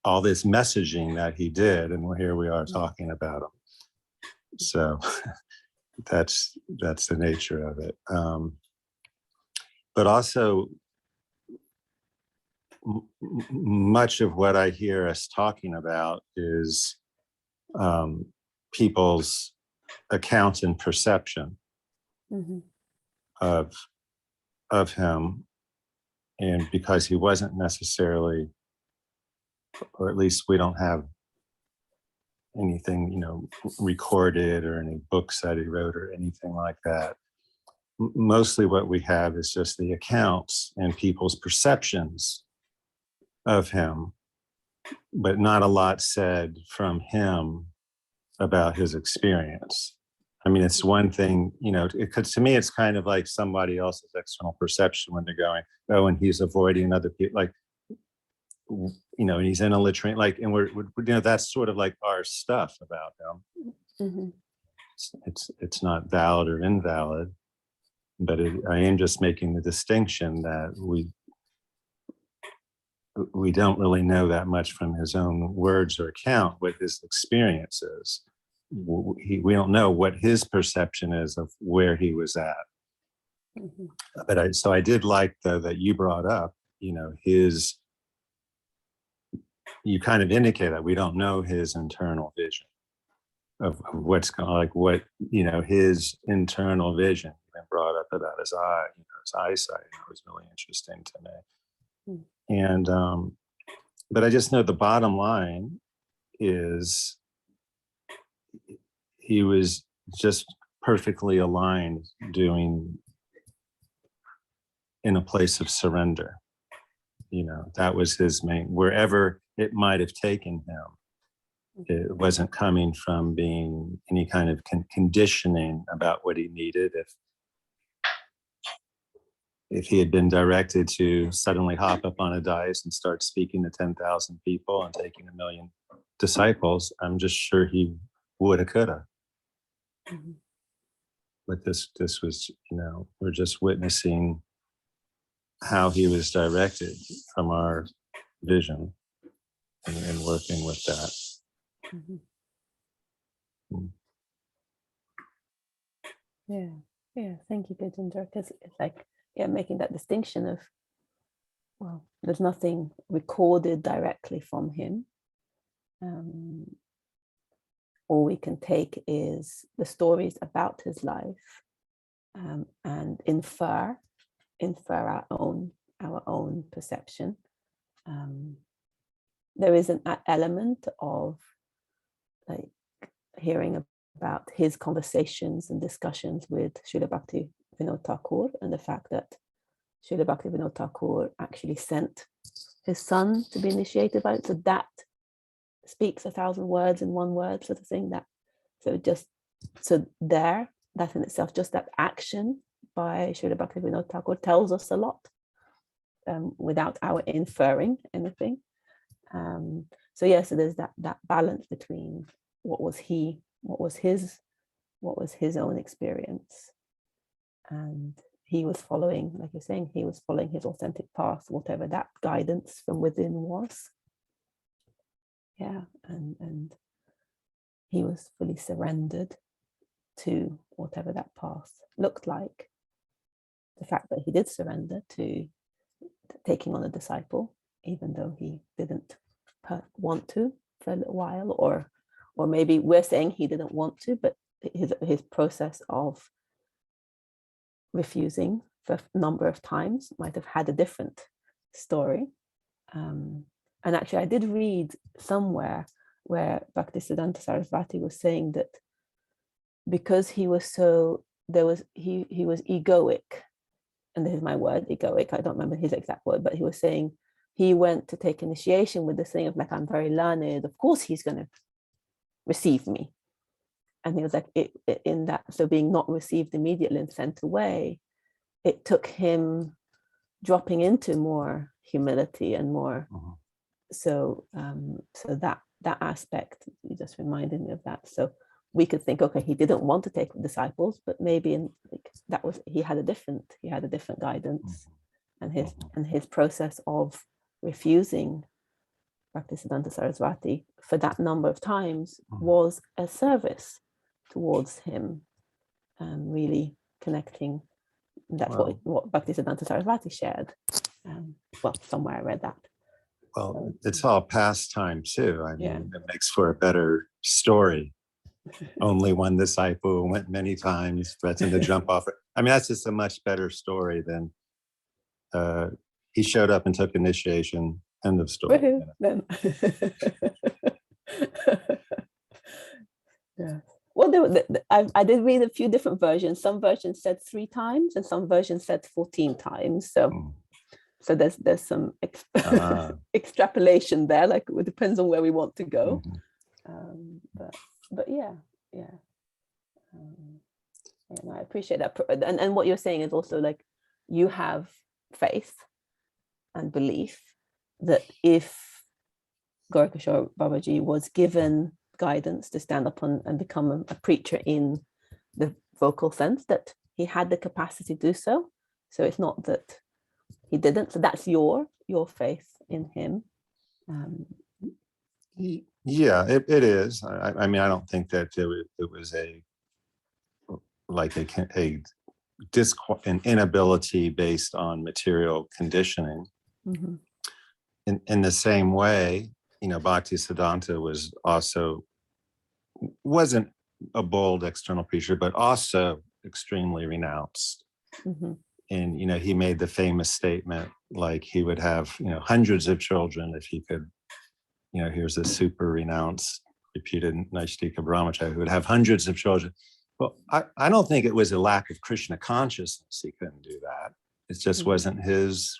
all this messaging that he did, and here we are talking about him. So that's the nature of it. But also, much of what I hear us talking about is people's account and perception of him, and because he wasn't necessarily, or at least we don't have anything recorded or any books that he wrote or anything like that. Mostly what we have is just the accounts and people's perceptions of him, but not a lot said from him about his experience. I mean, it's one thing, because to me, it's kind of like somebody else's external perception when they're going, oh, and he's avoiding other people, like, and he's in a latrine, like, and we're that's sort of like our stuff about him. It's not valid or invalid, but I am just making the distinction that we don't really know that much from his own words or account what his experience is. We don't know what his perception is of where he was at. But I did like, though, that you brought up, you kind of indicate that we don't know his internal vision. of what's going on, like what, his internal vision. Even brought up about his eye, his eyesight. It was really interesting to me. And but I just know the bottom line is he was just perfectly aligned, doing in a place of surrender. That was his main, wherever it might have taken him. It wasn't coming from being any kind of conditioning about what he needed. If he had been directed to suddenly hop up on a dais and start speaking to 10,000 people and taking 1 million disciples, I'm just sure he woulda, coulda. But this was, we're just witnessing how he was directed from our vision and working with that. Yeah. Thank you, Gajendra, because it's like, making that distinction of, well, there's nothing recorded directly from him. All we can take is the stories about his life, and infer our own perception. There is an element of like hearing about his conversations and discussions with Srila Bhaktivinoda Thakur, and the fact that Srila Bhaktivinoda Thakur actually sent his son to be initiated by it. So that speaks 1,000 words in one word, sort of thing. That in itself, just that action by Srila Bhaktivinoda Thakur tells us a lot, without our inferring anything. So there's that balance between what was his own experience, and he was following, like you're saying, he was following his authentic path, whatever that guidance from within was. And he was fully surrendered to whatever that path looked like. The fact that he did surrender to taking on a disciple, even though he didn't want to for a little while, or maybe we're saying he didn't want to, but his process of refusing for a number of times might have had a different story. And actually, I did read somewhere where Bhaktisiddhanta Sarasvati was saying that because he was he was egoic, and this is my word, egoic, I don't remember his exact word, but he was saying he went to take initiation with this thing of like, I'm very learned, of course he's going to receive me. And he was like, in that, so being not received immediately and sent away, it took him dropping into more humility and more. So that aspect, you just reminded me of that. So we could think, okay, he didn't want to take disciples, but maybe he had a different guidance, and his process of refusing Bhaktisiddhanta Sarasvati for that number of times was a service towards him, really connecting. That's what Bhaktisiddhanta Sarasvati shared. Somewhere I read that. Well, it's all pastime too. I mean, it makes for a better story. Only one disciple went many times, threatened to jump off. I mean, that's just a much better story than he showed up and took initiation. End of story. Well, I did read a few different versions. Some versions said 3 times, and some versions said 14 times. So there's some extrapolation there. Like it depends on where we want to go. But I appreciate that. And what you're saying is also like you have faith and belief that if Gaurakisora Babaji was given guidance to stand up and become a preacher in the vocal sense, that he had the capacity to do so. So it's not that he didn't. So that's your faith in him. Yeah, it is. I mean, I don't think that it was an inability based on material conditioning. In the same way, Bhaktisiddhanta was also wasn't a bold external preacher, but also extremely renounced. And, he made the famous statement, like he would have, hundreds of children if he could, here's a super renounced, reputed Naistika Brahmachari who would have hundreds of children. Well, I don't think it was a lack of Krishna consciousness. He couldn't do that. It just wasn't his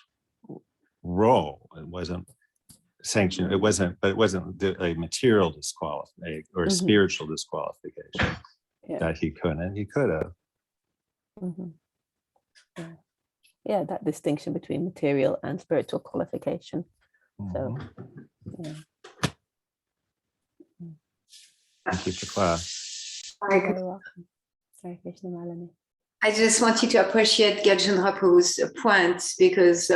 role. It wasn't sanctioned. It wasn't a material disqualification or a spiritual disqualification that he couldn't. He could have. Yeah, that distinction between material and spiritual qualification. So, yeah. Thank you for class. You're very welcome. Sorry, Krishna Malini. I just want you to appreciate Gajendra Prabhu's point, because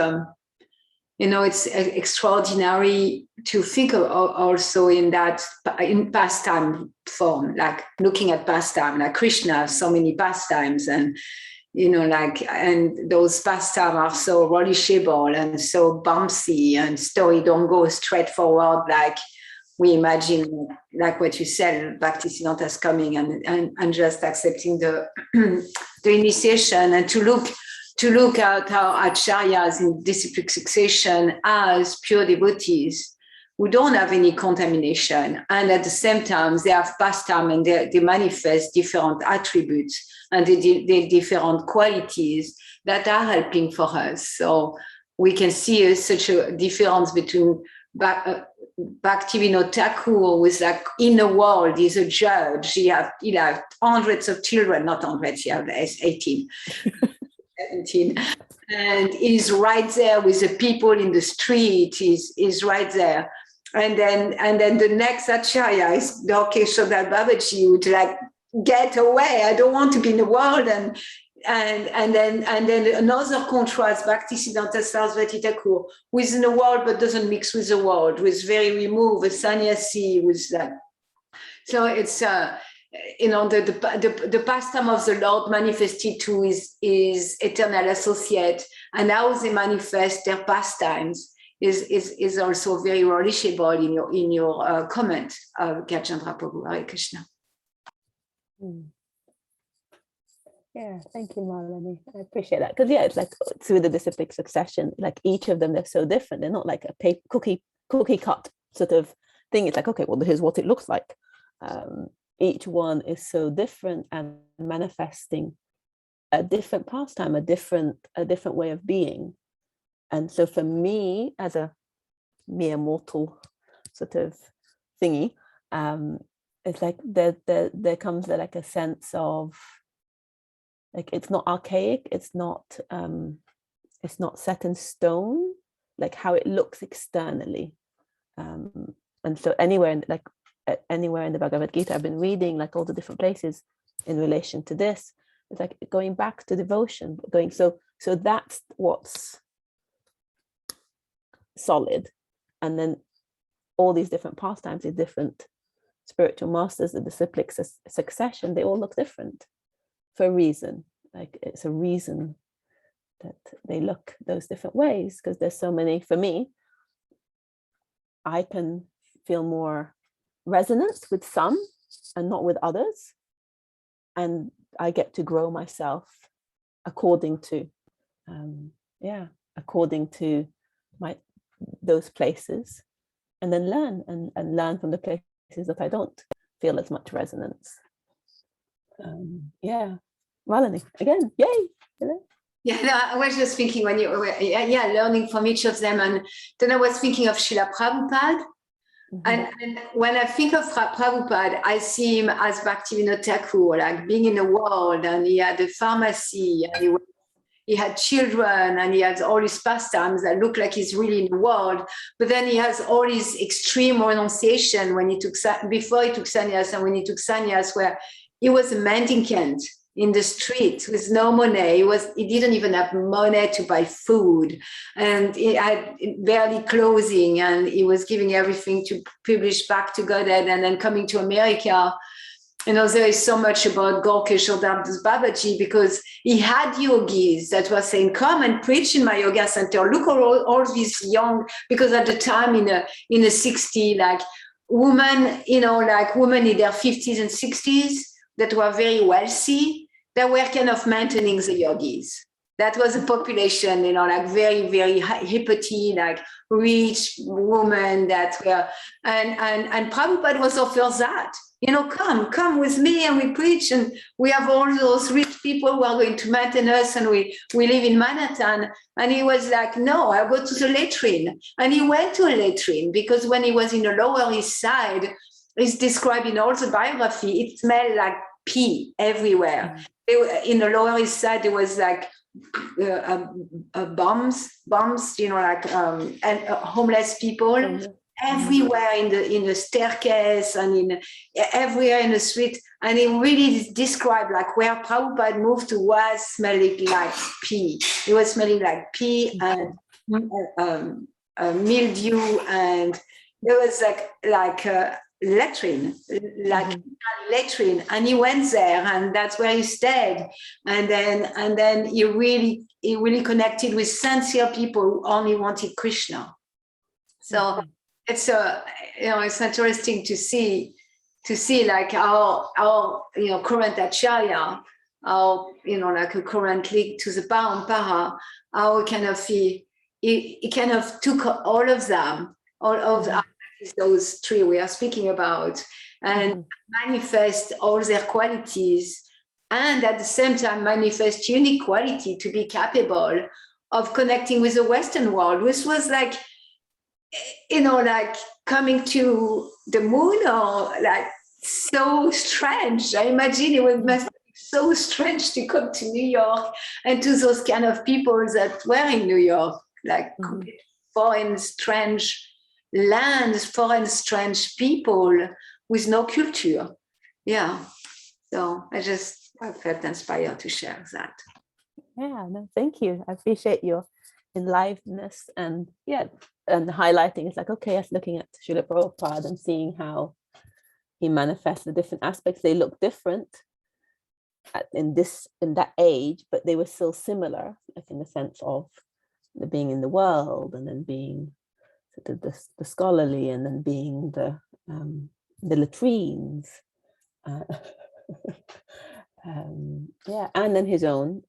it's extraordinary to think of also in pastime form, like looking at pastime, like Krishna has so many pastimes, and and those pastimes are so relishable and so bouncy, and story don't go straight forward like we imagine, like what you said, Bhaktisiddhanta's coming and just accepting the initiation, and to look at our acharyas in disciplic succession as pure devotees who don't have any contamination, and at the same time they have pastime and they manifest different attributes and the different qualities that are helping for us. So we can see such a difference between Bhaktivinoda Thakur, was like in the world, he's a judge. He have hundreds of children, not hundreds, he has 18, 17. And he's right there with the people in the street. He's right there. And then the next acharya is Gaurakisora Dasa Babaji, who would like, get away, I don't want to be in the world. And then another contrast, Bhaktisiddhanta Saraswati Thakur, who is in the world but doesn't mix with the world, who is very removed, a sannyasi, with that. So it's the pastime of the Lord manifested to his eternal associate, and how they manifest their pastimes is also very relishable in your comment, Gajendra Prabhu. Hare Krishna. Yeah, thank you, Malini. I appreciate that, because it's like through the disciplic succession, like each of them, they're so different. They're not like a cookie cut sort of thing. It's like, okay, well, here's what it looks like. Each one is so different and manifesting a different pastime, a different way of being. And so for me, as a mere mortal sort of thingy, it's like there comes like a sense of, like, it's not archaic, it's not set in stone, like how it looks externally. And so anywhere in the Bhagavad Gita, I've been reading like all the different places in relation to this. It's like going back to devotion, so that's what's solid. And then all these different pastimes, these different spiritual masters, the disciplic succession, they all look different for a reason. Like it's a reason that they look those different ways, because there's so many. For me, I can feel more resonance with some and not with others, and I get to grow myself according to those places, and then learn from the places that I don't feel as much resonance. Malini, again, yay. Hello. Yeah, no, I was just thinking when you were learning from each of them, and then I was thinking of Srila Prabhupada. And when I think of Prabhupada, I see him as Bhaktivinoda Thakur, like being in the world, and he had a pharmacy, and he had children, and he has all his pastimes that look like he's really in the world. But then he has all his extreme renunciation before he took sannyas, and when he took sannyas, where he was a mendicant in the street with no money. He didn't even have money to buy food, and he had barely clothing, and he was giving everything to publish back to Godhead, and then coming to America. There is so much about Gaurakisora Dasa Babaji, because he had yogis that were saying, come and preach in my yoga center. Look at all these young, because at the time in the 60s, like women, like women in their 50s and 60s that were very wealthy, that were kind of maintaining the yogis. That was a population, like very, very hippity, like rich women that were, and Prabhupada was offered that, come with me and we preach, and we have all those rich people who are going to maintain us, and we live in Manhattan. And he was like, no, I go to the latrine. And he went to a latrine because when he was in the Lower East Side, it's described in all the biography, it smelled like pee everywhere. In the Lower East Side, there was like bums, and homeless people everywhere in the staircase and everywhere in the street. And he really described like where Prabhupada moved to was smelling like pee. It was smelling like pee and mildew, and it was like latrine, latrine, and he went there, and that's where he stayed. And then he really connected with sincere people who only wanted Krishna. So it's it's interesting to see like our current acharya, our like a current link to the Parampara, how kind of he kind of took all of them, all of those three we are speaking about, and manifest all their qualities, and at the same time manifest unique quality to be capable of connecting with the Western world, which was like, like coming to the moon, or like so strange. I imagine it must be so strange to come to New York and to those kind of people that were in New York, like foreign, strange lands, foreign, strange people with no culture. Yeah. So I felt inspired to share that. Yeah, no, thank you. I appreciate your enlivenedness and highlighting. It's like, okay, us looking at Srila Prabhupada and seeing how he manifests the different aspects. They look different in that age, but they were still similar, like in the sense of the being in the world, and then being the scholarly, and then being the latrines, and then his own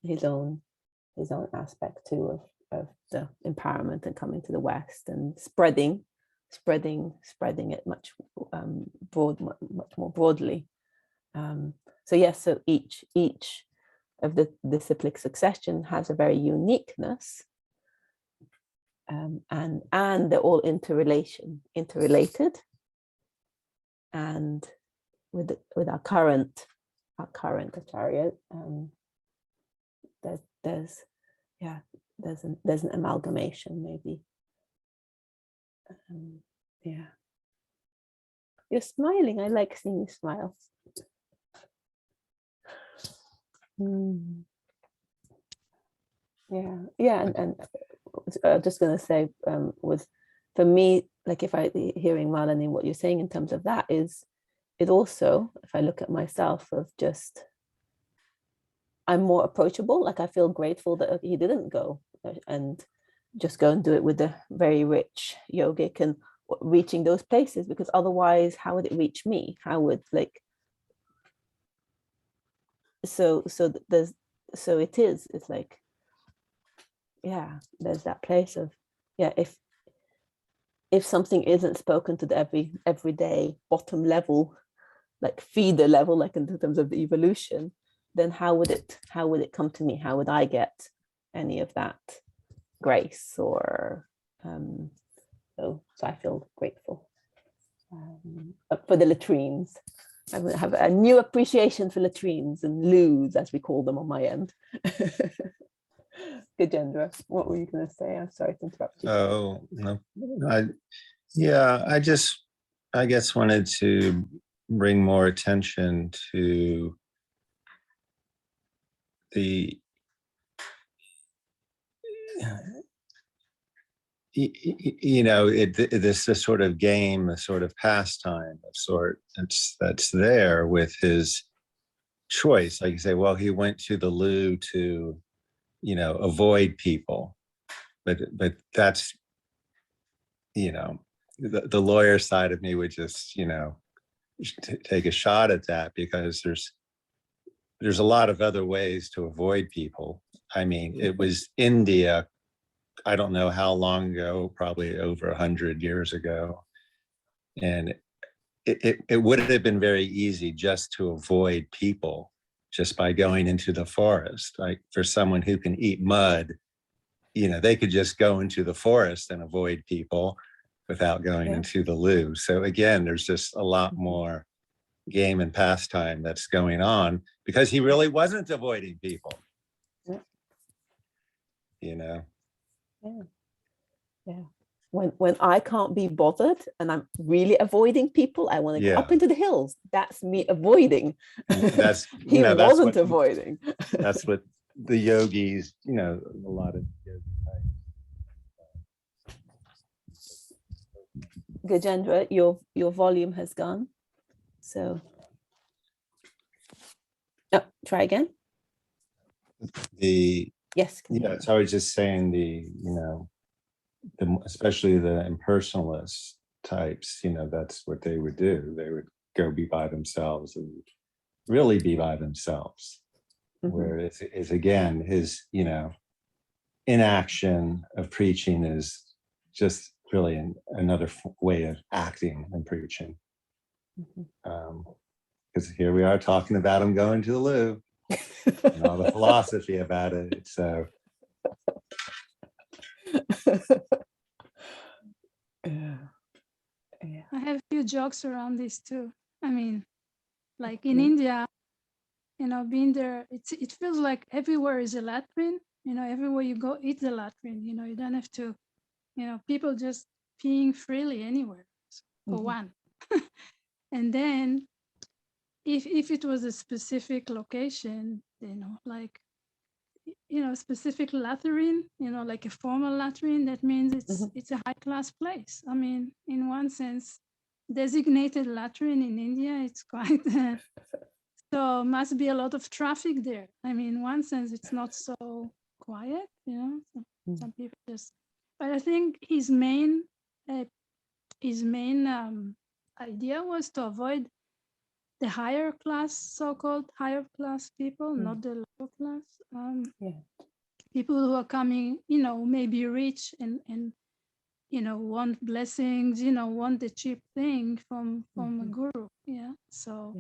aspect too of the empowerment and coming to the West and spreading it much more broadly. So each of the disciplic succession has a very uniqueness. And they're all interrelated, and with our current acharya, there's an amalgamation, maybe. You're smiling. I like seeing you smile. And just going to say, was for me, like if I hearing Malini, what you're saying in terms of that is, it also, if I look at myself, of just, I'm more approachable. Like I feel grateful that he didn't go and just go and do it with the very rich yogic and reaching those places, because otherwise, how would it reach me? How would it's like, there's that place of, if something isn't spoken to the everyday bottom level, like feeder level, like in terms of the evolution, then how would it come to me? How would I get any of that grace? Or so I feel grateful for the latrines. I have a new appreciation for latrines and loos, as we call them on my end. Gajendra, what were you going to say? I'm sorry to interrupt you. Oh, no. I guess wanted to bring more attention to this sort of game, a sort of pastime of sort that's there with his choice. Like you say, well, he went to the loo to, avoid people, but that's, the lawyer side of me would just, take a shot at that, because there's a lot of other ways to avoid people. I mean, it was India, I don't know how long ago, probably over 100 years ago. And it would have been very easy just to avoid people just by going into the forest. Like for someone who can eat mud, they could just go into the forest and avoid people without going into the loo. So again, there's just a lot more game and pastime that's going on, because he really wasn't avoiding people. Yeah. When I can't be bothered and I'm really avoiding people, I want to go up into the hills. That's me avoiding. That's he wasn't avoiding. That's what the yogis, a lot of yogi types. Gajendra, your volume has gone. So try again. Yes. So I was just saying especially the impersonalist types, that's what they would do. They would go be by themselves and really be by themselves. Where it's again, his, inaction of preaching is just really another way of acting and preaching. Because here we are talking about him going to the loo and all the philosophy about it. So I have a few jokes around this too. I mean, like in India, being there, it feels like everywhere is a latrine. Everywhere you go, it's a latrine. You don't have to, people just peeing freely anywhere, for one. And then if it was a specific location, like, specific latrine, like a formal latrine, that means it's a high class place. I mean, in one sense, designated latrine in India, it's quite, so must be a lot of traffic there. I mean, in one sense, it's not so quiet, some people just, but I think his main idea was to avoid the higher class, so-called higher class people, not the lower class. People who are coming, maybe rich and want blessings, want the cheap thing from a guru. So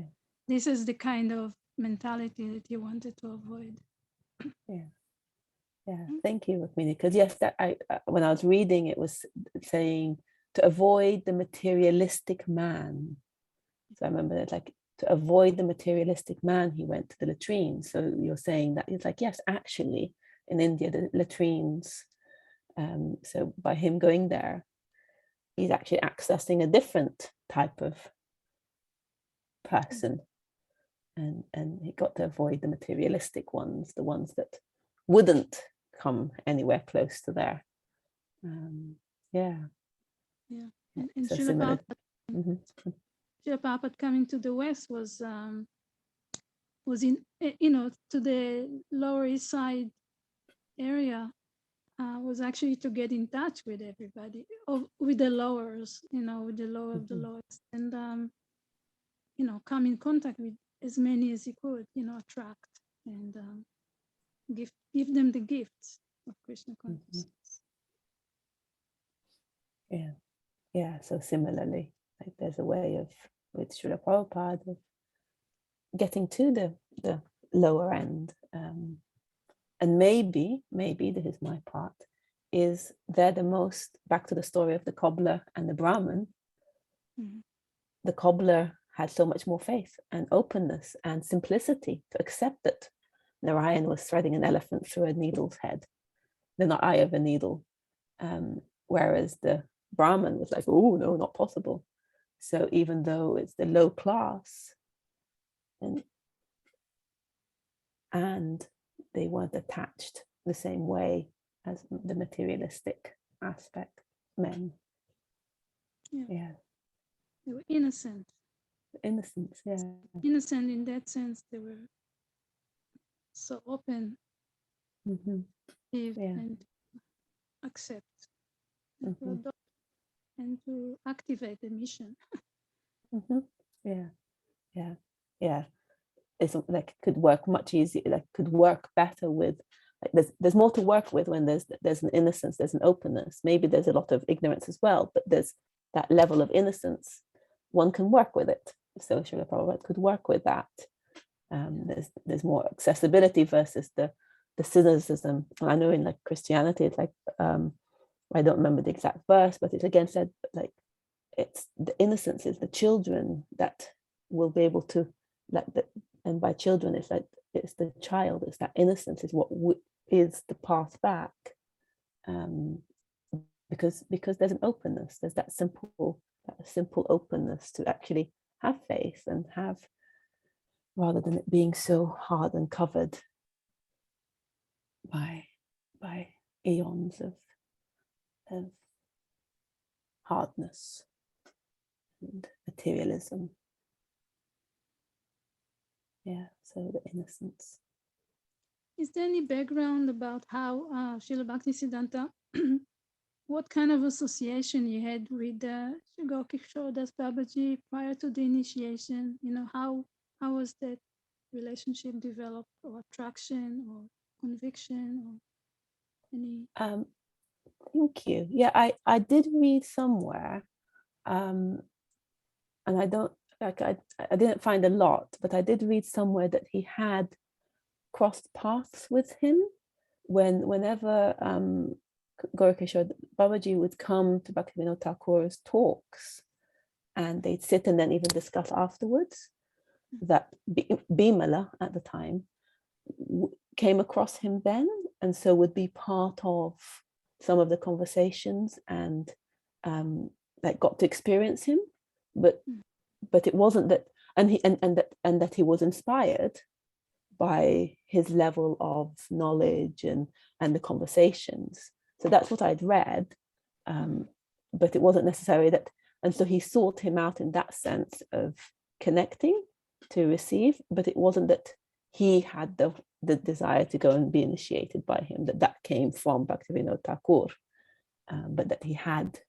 this is the kind of mentality that he wanted to avoid. Thank you, Rukmini, because yes, that when I was reading, it was saying to avoid the materialistic man. So I remember that, like, to avoid the materialistic man, he went to the latrine. So you're saying that it's like, yes, actually in India, the latrines, so by him going there, he's actually accessing a different type of person, and he got to avoid the materialistic ones, the ones that wouldn't come anywhere close to there. And So Srila similar. Prabhupada coming to the West was in, to the Lower East Side area, was actually to get in touch with everybody, with the lowers, with the lower of the lowest, and come in contact with as many as he could, attract and give them the gifts of Krishna consciousness. So similarly, like there's a way of, with Srila Prabhupada, of getting to the lower end, and maybe this is my part, is they're the most, back to the story of the cobbler and the Brahmin. The cobbler had so much more faith and openness and simplicity to accept that Narayan was threading an elephant through a needle's head, the eye of a needle, whereas the Brahmin was like, oh no, not possible. So even though it's the low class, and they weren't attached the same way as the materialistic aspect men. They were innocent. Innocence, Innocent in that sense. They were so open, give and accept. and to activate the mission. Yeah. It's like could work much easier, like could work better with, like there's more to work with when there's an innocence, there's an openness. Maybe there's a lot of ignorance as well, but there's that level of innocence, one can work with it. So Srila Prabhupada could work with that. There's more accessibility versus the cynicism. I know in like Christianity, it's like I don't remember the exact verse, but it again said like it's the innocence is the children that will be able to, like the, and by children it's like it's the child, it's that innocence is what is the path back, because there's an openness, there's that simple openness to actually have faith and have, rather than it being so hard and covered by eons of hardness and materialism. Yeah, so the innocence. Is there any background about how Srila Bhaktisiddhanta, what kind of association you had with Srila Gaurakisora Dasa Babaji prior to the initiation? You know, how was that relationship developed, or attraction or conviction or any? Thank you. Yeah, I did read somewhere, and I don't like I didn't find a lot, but I did read somewhere that he had crossed paths with him whenever Gaurakisora Babaji would come to Bhaktivinoda Thakur's talks, and they'd sit and then even discuss afterwards. That Bimala at the time came across him then, and so would be part of some of the conversations, and like got to experience him, but it wasn't that, and that he was inspired by his level of knowledge and the conversations. So that's what I'd read, but it wasn't necessarily that, and so he sought him out in that sense of connecting to receive, but it wasn't that he had the desire to go and be initiated by him, that came from Bhaktivinoda Thakur, but that he had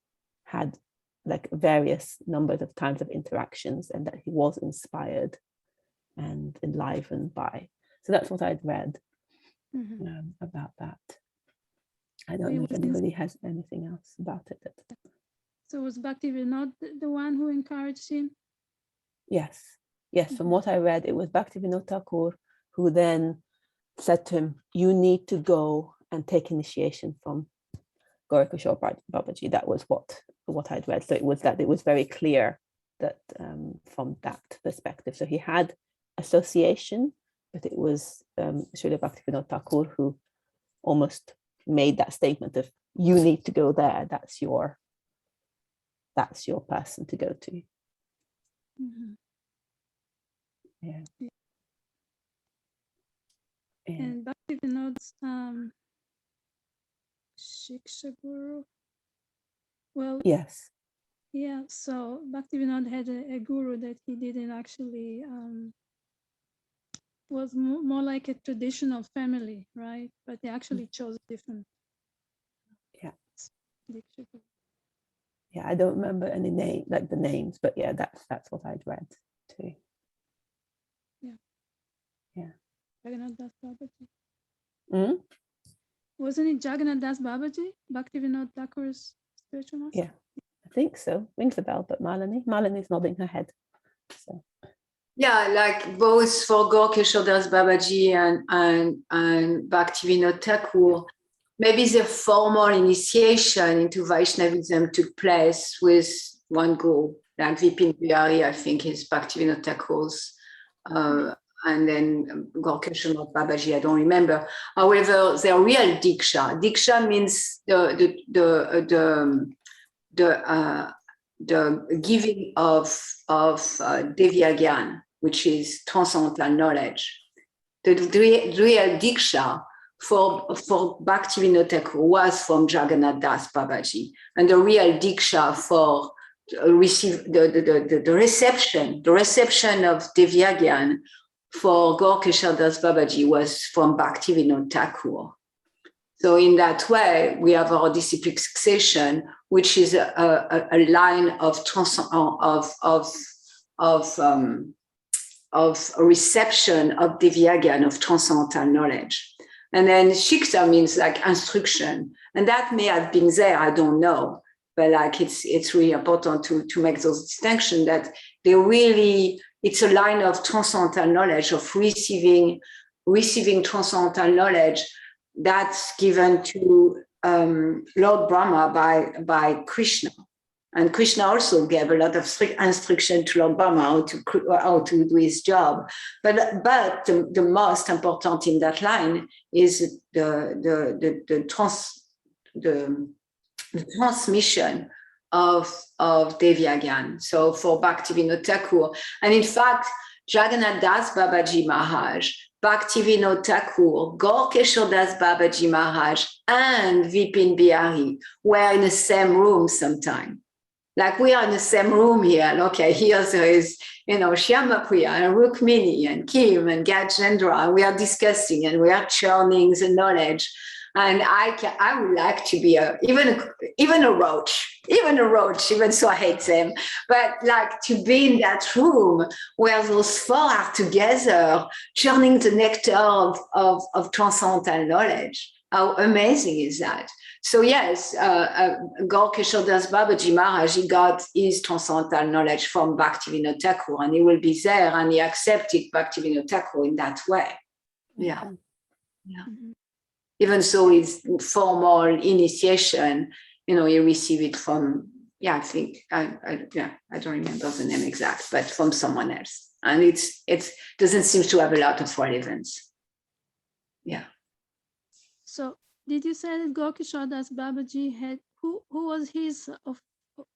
like various numbers of times of interactions, and that he was inspired and enlivened by. So that's what I'd read about that. I don't know if anybody has anything else about it. So was Bhaktivinoda the one who encouraged him? Yes, from what I read, it was Bhaktivinoda Thakur who then said to him, you need to go and take initiation from Gaurakisora Babaji. That was what I'd read. So it was very clear that from that perspective. So he had association, but it was Srila Bhaktivinoda Thakur who almost made that statement of, you need to go there. That's your person to go to. Yeah. And Bhaktivinoda's Shiksha Guru. Well, yes. Yeah, so Bhaktivinoda had a guru that he didn't actually, was more like a traditional family, right? But they actually chose different. Yeah. Diksha Guru. Yeah, I don't remember any name, like the names, but yeah, that's what I'd read too. Yeah. Jagannath Das Babaji. Wasn't it Jagannath Das Babaji, Bhaktivinoda Thakur's spiritual master? Yeah, I think so. Rings a bell, but Malini's nodding her head. So. Yeah, like both for Gaurakisora Dasa Babaji and Bhaktivinoda Thakur, maybe the formal initiation into Vaishnavism took place with one guru, like Vipin Bihari, I think is Bhaktivinoda Thakur's, and then Gaurakisora Babaji, I don't remember. However, the real Diksha means the giving of Devya Gyan, which is transcendental knowledge. The real Diksha for Bhaktivinoda Thakur was from Jagannath Das Babaji, and the real Diksha for the reception of Devya Gyan for Gaurakisora Dasa Babaji was from Bhaktivinoda Thakur. So in that way, we have our disciplic succession, which is a line of a reception of Devyagan, of transcendental knowledge. And then Shiksa means like instruction. And that may have been there, I don't know. But like it's really important to make those distinctions, that they really, it's a line of transcendental knowledge, of receiving transcendental knowledge that's given to Lord Brahma by Krishna. And Krishna also gave a lot of instruction to Lord Brahma how to do his job. But the most important in that line is the transmission of Devyagan. So for Bhaktivinoda Thakur, and in fact, Jagannath Das Babaji Maharaj, Bhaktivinoda Thakur, Gaurkishora Das Babaji Maharaj, and Vipin Bihari were in the same room sometime. Like we are in the same room here. Okay, here there is, Syamapriya and Rukmini and Kim and Gajendra, and we are discussing and we are churning the knowledge. And I would like to be even a roach, even so I hate them. But like to be in that room where those four are together, churning the nectar of transcendental knowledge. How amazing is that? So yes, Gaurkishora Das Babaji Maharaj, he got his transcendental knowledge from Bhaktivinoda Thakur, and he will be there, and he accepted Bhaktivinoda Thakur in that way. Yeah. Mm-hmm. Even so, his formal initiation, he received it from, I think, I don't remember the name exact, but from someone else. And it doesn't seem to have a lot of relevance. Yeah. So did you say that Gaurkishora Das Babaji had, who was his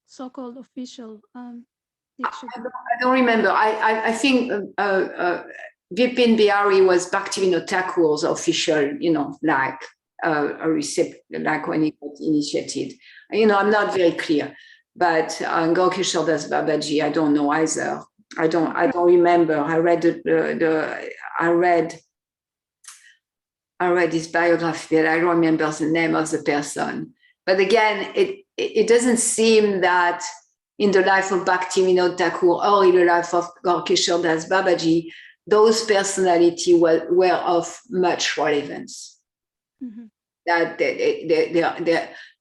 so-called official diksha? I don't remember. I think Vipin Bihari was Bhaktivinoda Thakur's official, like like when he got initiated. I'm not very clear, but Gaurkishora Das Babaji, I don't know either. I don't remember. I read his biography, but I don't remember the name of the person. But again, it doesn't seem that in the life of Bhaktivinoda Thakur or in the life of Gaurkishora Das Babaji, those personalities were of much relevance. Mm-hmm.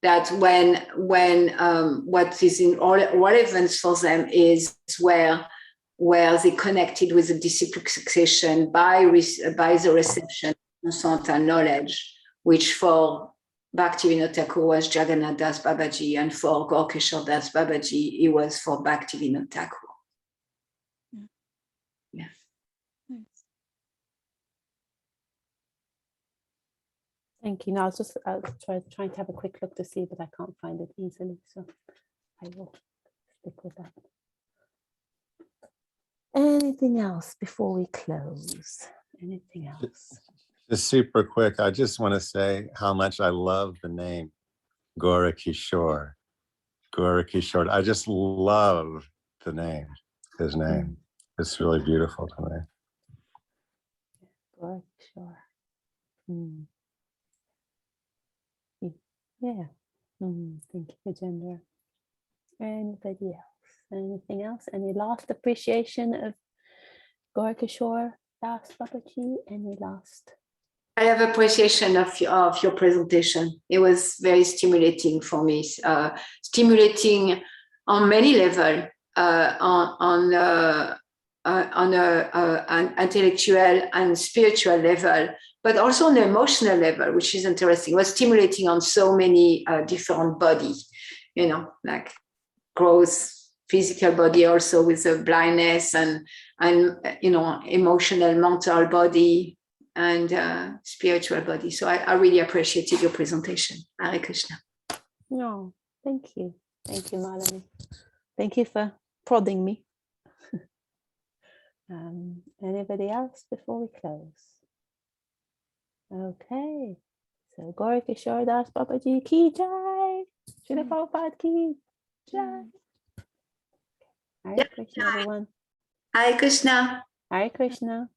That when what is in relevance for them is where they connected with the disciplic succession by the reception of transcendental knowledge, which for Bhaktivinoda Thakur was Jagannath Das Babaji, and for Gaurkishora Das Babaji, it was for Bhaktivinoda Thakur. Yeah. Thank you. Now I was trying to have a quick look to see, but I can't find it easily, so I will stick with that. Anything else before we close? Anything else? Just super quick, I just want to say how much I love the name Gaurakisora. Gaurakisora. I just love the name, his name. It's really beautiful to me. Gaurakisora. Yeah. Thank you, Gajendra. Anybody else? Anything else? Any last appreciation of Gaurakishora Das Babaji? Any last? I have appreciation of your presentation. It was very stimulating for me. Stimulating on many levels, on an intellectual and spiritual level, but also on an emotional level, which is interesting. It was stimulating on so many different bodies, like growth, physical body, also with the blindness and emotional, mental body, and spiritual body. So I really appreciated your presentation. Hare Krishna. No, thank you. Thank you, Malini. Thank you for prodding me. Anybody else before we close? Okay. So Gaurakishora Das Babaji ki jai. Srila Prabhupada ki jai. Hare Krishna, everyone. Hare Krishna. Hare Krishna.